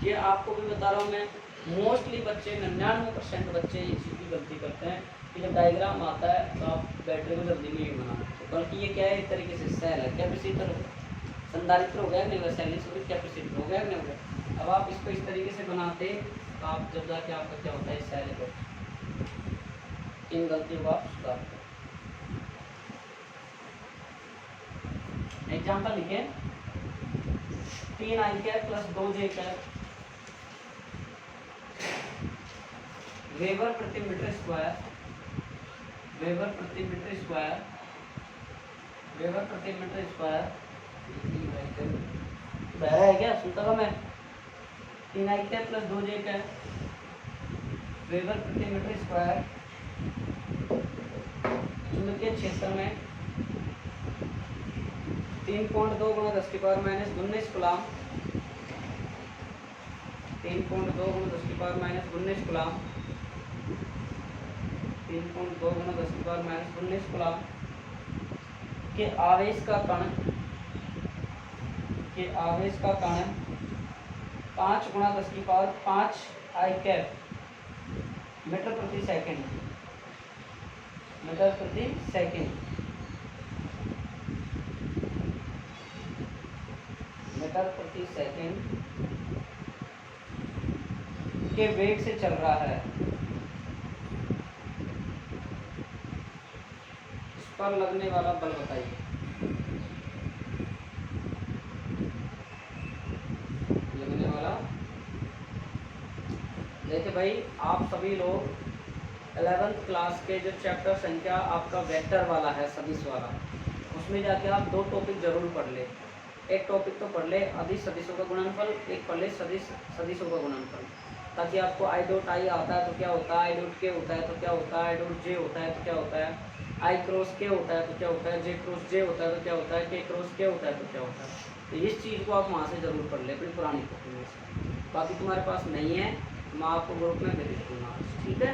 ये आपको भी बता रहा हूँ मैं, मोस्टली बच्चे 99% बच्चे ये चीज़ की गलती करते हैं कि जब डायग्राम आता है तो आप बैटरी को जल्दी में ही बनाते हैं, बल्कि ये क्या है, एक तरीके से सेल है, कैपेसिटर संधारित्र हो गया नहीं होगा, सेल नहीं कैपेसिटर हो गया नहीं होगा। अब आप इसको इस तरीके से बनाते तो आप जब जाके आपका क्या होता है, सेल है। इन गलतियों को आप सुधार करें। एग्जाम्पल लिखे 3 आई कैप प्लस 2 जे कैप वेबर प्रति मीटर स्क्वायर, वेबर प्रति मीटर स्क्वायर, वेबर प्रति मीटर स्क्वायर बह रहा है क्या, सुनता का मैं? 3 आई कैप प्लस 2 जे कैप वेबर प्रति मीटर स्क्वायर चुंबकीय क्षेत्र में 3.2 गुणा 10 की पावर माइनस 19 कूलम, 3.2 गुणा 10 की पावर माइनस 19 कूलम, 3.2 गुणा 10 की पावर माइनस 19 कूलम के आवेश का कण, के आवेश का कण 5 गुणा 10 की पावर 5 आई कैप मीटर प्रति सेकंड, मीटर प्रति सेकंड, मीटर प्रति सेकंड के वेग से चल रहा है। इस पर लगने वाला बल बताइए। लगने वाला, देखिए भाई आप सभी लोग 11th क्लास के जो चैप्टर संख्या आपका वेक्टर वाला है सदिश वाला, उसमें जाके आप 2 टॉपिक जरूर पढ़ ले। एक टॉपिक तो पढ़ ले अदिश सदिशों का गुणनफल, एक पढ़ ले सदिश सदिशों का गुणनफल, ताकि आपको आई डॉट आई आता है तो क्या होता है, आई डॉट के होता है तो क्या होता है, आई डॉट जे होता है तो क्या होता है, आई क्रॉस के होता है तो क्या होता है, जे क्रॉस जे होता है तो क्या होता है, के क्रॉस के होता है तो क्या होता है। तो इस चीज़ को आप वहाँ से ज़रूर पढ़ ले अपनी पुरानी कॉपी में से। बाकी तुम्हारे पास नहीं है तो मैं आपको ग्रुप में भेज दूँगा, ठीक है?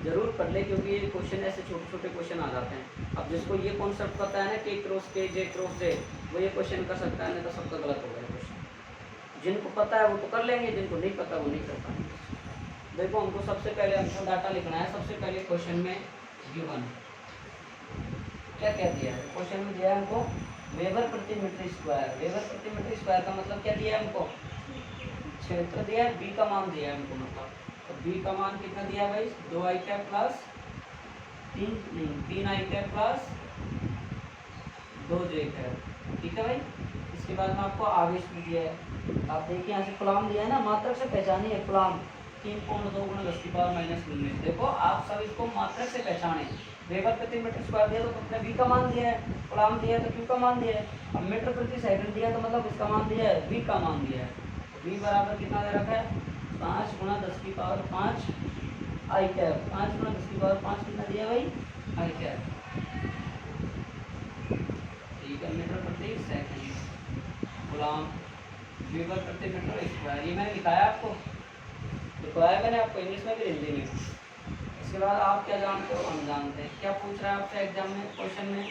ज़रूर पढ़ ले, क्योंकि ये क्वेश्चन ऐसे छोटे छोटे क्वेश्चन आ जाते हैं। अब जिसको ये कॉन्सेप्ट पता है ना के क्रॉस के जे क्रॉस जे, वो ये क्वेश्चन कर सकता है, नहीं तो सबका गलत हो गया क्वेश्चन। जिनको पता है वो तो कर लेंगे, जिनको नहीं पता वो नहीं कर पाएंगे। देखो हमको सबसे पहले हमको डाटा लिखना है। सबसे पहले क्वेश्चन में गिवन क्या क्या दिया है? क्वेश्चन में दिया है हमको वेबर प्रति मीटर स्क्वायर। वेबर प्रति मीटर स्क्वायर का मतलब क्या दिया है हमको? क्षेत्र दिया है, बी का मान दिया है हमको, मतलब तो बी का मान कितना दिया है भाई? 2 आई कैप प्लस 3 आई कैप प्लस 2 जे कैप, ठीक है भाई। इसके बाद में आपको आवेश भी दिया है। आप देखिए यहाँ से कूलम दिया है ना, मात्रक से पहचानिए कूलम 3.2 गुणा 10 की पावर माइनस 19। देखो आप सब इसको मात्रक से पहचाने। वेबर प्रति मीटर स्क्वायर दिया तो अपने बी का मान दिया है, कूलम दिया है तो क्यू का मान दिया है। अब मीटर प्रति सेकंड दिया तो मतलब इसका मान दिया है, वी का मान दिया है। वी बराबर कितना दे रखा है? 5 गुणा 10 की पावर 5 आई कैप। 5 गुणा 10 की पावर 5 कितना दिया भाई? आई कैप, ठीक है। मीटर प्रति सेकंड गुलाम वेबर प्रति मीटर स्क्वायर, ये मैंने लिखाया आपको, लिखवाया मैंने आपको इंग्लिश में भी हिंदी में। इसके बाद आप क्या जानते हो? हम जानते हैं। क्या पूछ रहा है आपसे एग्जाम में क्वेश्चन में?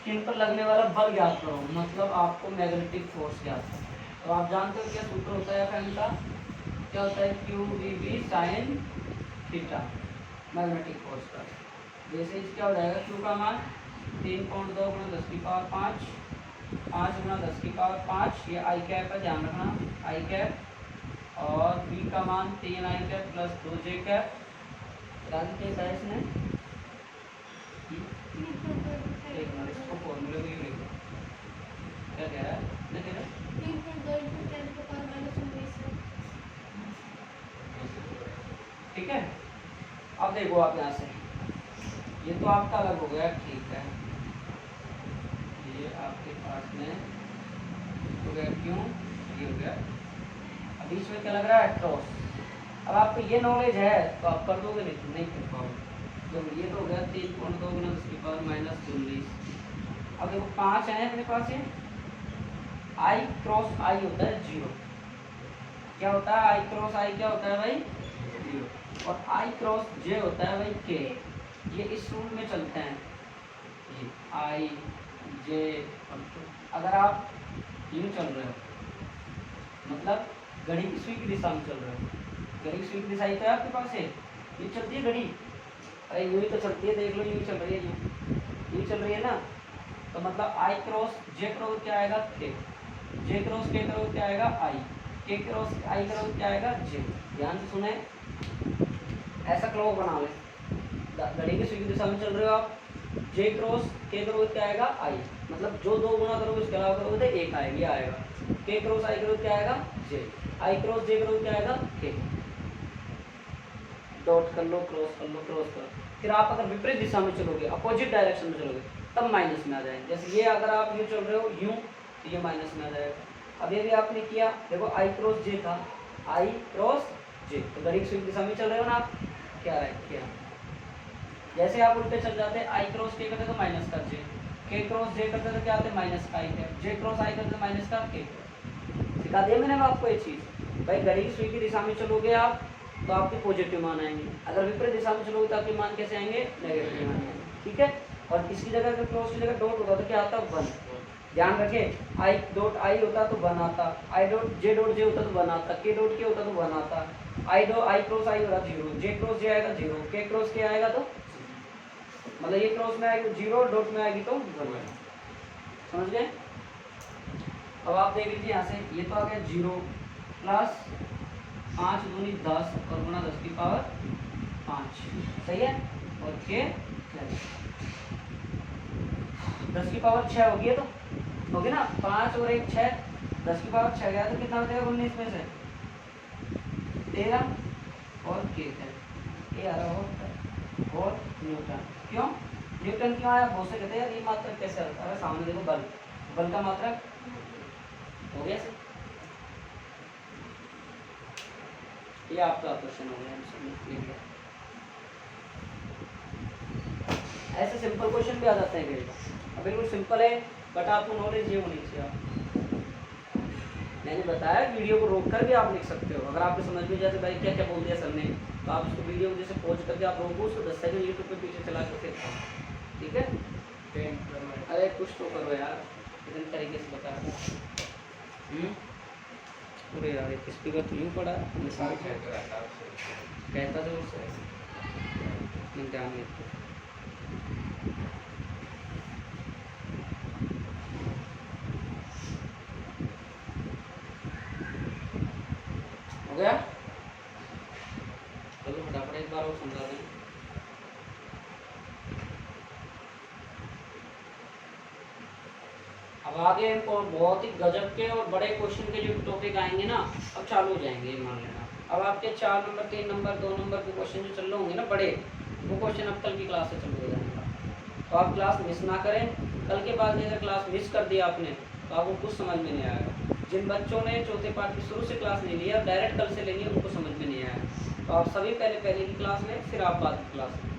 किन पर लगने वाला बल ज्ञात करो, मतलब आपको मैग्नेटिक फोर्स ज्ञात करो। तो आप जानते हो क्या सूत्र होता है एफएम का? क्या होता है? Q V B sine theta, magnetic force का। जैसे इस क्या हो जाएगा? क्यू का मान 3.2 गुणा 10 की पावर 5, 5 गुणा 10 की पावर 5, ये आई कैप है, ध्यान रखना आई कैप। और बी का मान 3 आई कैप प्लस 2 जे कैप। राजू कैसा है इसने? एक मिनट, इसको फॉर्मूले में लिख दो। क्या कह रहा है? नहीं कह रहा 3.2 × 10 की पावर माइनस 19 है। ठीक है। अब देखो आप यहाँ से, ये तो आपका अलग हो गया, ठीक है। ये आपके पास में हो गया, क्यों ये हो गया। अब बीच में क्या लग रहा है? क्रॉस। अब आपको ये नॉलेज है तो आप कर दोगे, नहीं तो नहीं कर पाओगे। तो ये तो हो गया 3.2 गुणा 10 की पावर माइनस 19। अब देखो 5 है अपने पास, ये आई क्रॉस आई होता है 0। क्या होता है? आई क्रॉस आई क्या होता है भाई? 0। और आई क्रॉस जे होता है भाई के। ये इस रूल में चलते हैं, ये आई जे। अगर आप यूँ चल रहे हो, मतलब घड़ी की सुई की दिशा में चल रहे हो, घड़ी की सुई की दिशा तो है आपके पास है, ये चलती है घड़ी, अरे यूँ ही तो चलती है, देख लो यूँ चल रही है, यूँ चल रही है ना। तो मतलब आई क्रॉस जे क्रॉस क्या आएगा? के। जे क्रॉस के क्रॉस क्या आएगा? आई। के क्रॉस आई क्रॉस क्या आएगा? जे। ध्यान से सुने, ऐसा क्लॉक बना ले। घड़ी की सुई की दिशा में चल रहे हो आप, जे क्रॉस के करोगे क्या आएगा आई, मतलब जो दो गुना करोगे उसके अलावा करोगे तो एक आएगा, ये आएगा। के क्रॉस आई करोगे क्या आएगा जे, आई क्रॉस जे करोगे क्या आएगा के। डॉट कर लो, क्रॉस कर लो, क्रॉस कर लो। फिर आप अगर विपरीत दिशा में चलोगे, अपोजिट डायरेक्शन में चलोगे, तब माइनस में आ जाएंगे। जैसे ये अगर आप यूँ चल रहे हो यूँ, तो ये माइनस में आ जाएगा। अब ये भी आपने किया, देखो आई क्रॉस जे था, आई क्रॉस जे, तो घड़ी की दिशा में चल रहे हो ना आप, क्या रहा है क्या। जैसे आप उल्टे चल जाते हैं, आई क्रॉस के करते तो माइनस का जे, के क्रॉस जे करते तो क्या आते माइनस का आई है, जे क्रॉस आई करते तो माइनस का के। सिखा दिया मैंने आपको ये चीज़। भाई घड़ी की सुई की दिशा में चलोगे आप तो आपके पॉजिटिव मान आएंगे, अगर विपरीत दिशा में चलोगे तो आपके मान कैसे आएंगे, नेगेटिव मान आएंगे, ठीक है। और इसकी जगह अगर क्रॉस की जगह डॉट होता तो क्या आता वन, ध्यान रखें। आई डॉट आई होता तो वन आता, आई डॉट जे होता तो वन आता, के डॉट के होता तो वन आता, आई क्रॉस आई होगा जीरो, जे क्रॉस जे आएगा जीरो, के क्रॉस के आएगा तो, मतलब ये क्रॉस में आएगी जीरो, डॉट में आएगी तो वन। समझ गए। अब आप देख लीजिए यहाँ से, ये तो आ गया जीरो प्लस 5 दूनी 10 और गुना 10 की पावर 5, सही है। और के 10 की पावर 6 होगी, है तो होगी ना, 5 और 1 6, 10 की पावर 6 गया तो कितना हो जाएगा 19 में से 13 और के ये आ रहा हो और न्यूटन। क्यों न्यूटन क्यों आया, बहुत से कहते हैं यार ये मात्रक कैसे आता है, सामने देखो बल, बल का मात्रक हो गया। ये आपका क्वेश्चन हो गया। ऐसे सिंपल क्वेश्चन भी आ जाते हैं कई बार। अब बिल्कुल सिंपल है, बट आपको नॉलेज ये होनी चाहिए। मैंने बताया वीडियो को रोक कर भी आप लिख सकते हो, अगर आपको समझ में जैसे भाई क्या क्या बोल दिया सर ने, तो आप उसको वीडियो को जैसे पॉज करके आप रोको, उसको 10 सेकंड यूट्यूब पे पीछे चला के फिर, ठीक है। अरे कुछ तो करो यार, इतने तरीके से बता रहा। अरे यार स्पीकर तो यूँ पड़ा मिसाल कहता तो उससे ध्यान नहीं। हो गया, चलो फटाफट एक बार और समझा दें। अब आगे हमको बहुत ही गजब के और बड़े क्वेश्चन के जो टॉपिक आएंगे ना, अब चालू हो जाएंगे, मान लेना। अब आपके 4 नंबर 3 नंबर 2 नंबर के क्वेश्चन जो चल रहे होंगे ना बड़े, वो क्वेश्चन अब कल की क्लास से चालू हो जाएगा। तो आप क्लास मिस ना करें। कल के बाद अगर क्लास मिस कर दिया आपने तो आपको कुछ समझ में नहीं आएगा। जिन बच्चों ने चौथे पार्ट की शुरू से क्लास नहीं लिया, डायरेक्ट कल से लेंगे, उनको समझ में नहीं आएगा। तो आप सभी पहले की क्लास लें, फिर आप बाद की क्लास लें।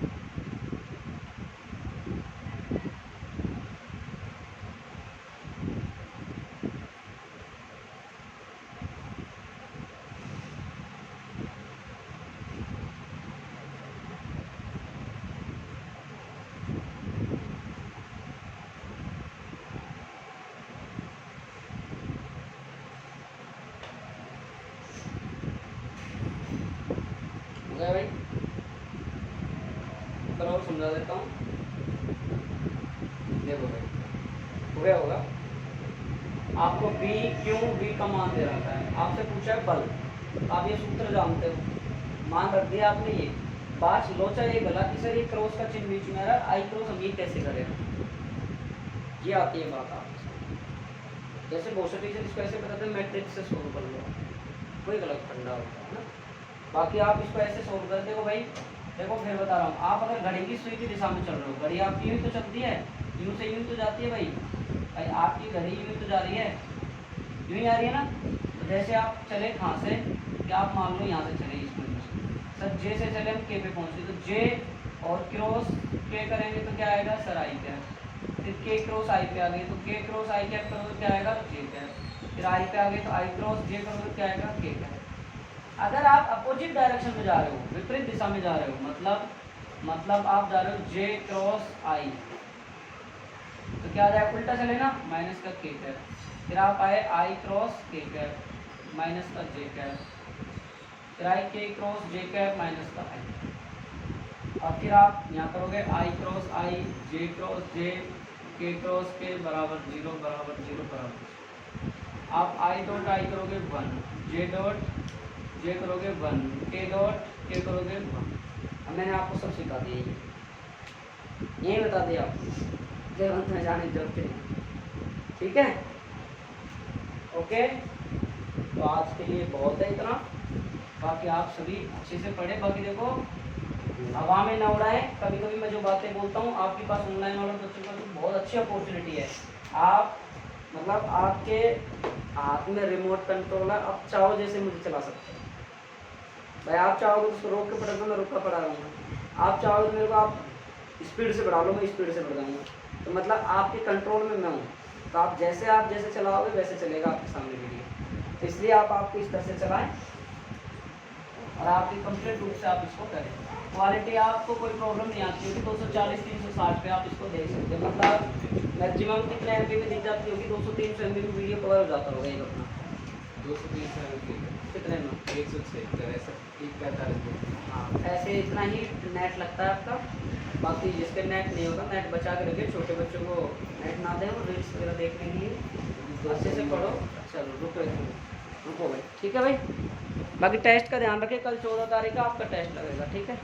भाई पर और समझा देता हूँ। देखो भाई हो गया होगा, आपको बी क्यू बी का मान दे रखा है, आपसे पूछा है बल, आप ये सूत्र जानते हो, मान रख दिया आपने। ये बात लोचा ये गला कि सर ये क्रॉस का चिन्ह बीच में आ रहा है, आई क्रॉस हम ये कैसे करें, ये आती है बात आप। जैसे बहुत से टीचर इसको ऐसे बताते हैं मैट्रिक्स से सोल्व कर लो, कोई गलत फंडा होता है ना। बाकी आप इसको ऐसे सोल्व कर देखो भाई। देखो फिर बता रहा हूँ, आप अगर घड़ी की सुई की दिशा में चल रहे हो, घड़ी आपकी यूँ तो चलती है, यूँ से यूँ तो जाती है भाई, भाई आपकी घड़ी यूँ तो जा रही है, यूँ ही आ रही है ना। तो जैसे आप चले कहाँ से, क्या आप मान लो यहाँ से चले इस पॉइंट से, सर जे से चले हम के पे पहुँचे, तो जे और क्रॉस के करेंगे तो क्या आएगा सर आई कैप, फिर के क्रॉस आई पे आ गए तो के क्रॉस आई कैप करोगे तो क्या आएगा जे कैप, फिर आई पे आ गए तो आई क्रॉस जे करोगे तो क्या आएगा के कैप। अगर आप अपोजिट डायरेक्शन में जा रहे हो, विपरीत दिशा में जा रहे हो, मतलब आप जा रहे हो जे क्रॉस आई, तो क्या आ जाएगा उल्टा चले ना, माइनस का के कैप, फिर आप आए आई क्रॉस के कैप माइनस का जे कैप, फिर आई के क्रॉस जे कैप माइनस का आई, और फिर आप यहाँ करोगे आई क्रॉस आई, जे क्रॉस जे, के क्रॉस के बराबर जीरो बराबर जीरो बराबर। आप आई डॉट आई करोगे 1, जे डॉट जे करोगे 1, के डॉट के करोगे 1। अब मैंने आपको सब सिखा दिया। यही बता दिया आपको, जयवंत में जाने की जरूरत नहीं। ठीक है, ओके। तो आज के लिए बहुत है इतना, बाकी आप सभी अच्छे से पढ़े। बाकी देखो हवा में न उड़ाए, कभी कभी मैं जो बातें बोलता हूँ आपके पास ऑनलाइन वाले बच्चों का तो बहुत अच्छी अपॉर्चुनिटी है। आप मतलब आपके हाथ में रिमोट कंट्रोल है, आप चाहो जैसे मुझे चला सकते हो भाई। आप चाहोगे तो उसको रोक के पढ़ा दो, मैं रोक कर पढ़ा दूँगा। आप चाहोगे तो मेरे को आप स्पीड से बढ़ा लो, मैं स्पीड से बढ़ जाऊँगा। तो मतलब आपके कंट्रोल में मैं हूँ, तो आप जैसे चलाओगे वैसे चलेगा आपके सामने वीडियो। तो इसलिए आप आपको इस तरह से चलाएं और आपकी कंप्लीट रूप से आप इसको करें। क्वालिटी आपको कोई प्रॉब्लम नहीं आती होगी। 240-360 पे आप इसको देख सकते हो। मतलब मैक्सिमम कितने एमबी में दिख जाती होगी? 200-300 एमबी में वीडियो कवर हो जाता होगा एक अपना। 230 कितने में? 176 ऐसा 145। हाँ, ऐसे इतना ही नेट लगता है आपका। बाकी जिसके नेट नहीं होगा, नेट बचा के रखिए। छोटे बच्चों को नेट ना दें और रील्स वगैरह देखने के लिए अच्छे से पढ़ो। चलो रुको भाई, ठीक है भाई। बाकी टेस्ट का ध्यान रखिए, कल 14 तारीख का आपका टेस्ट लगेगा, ठीक है।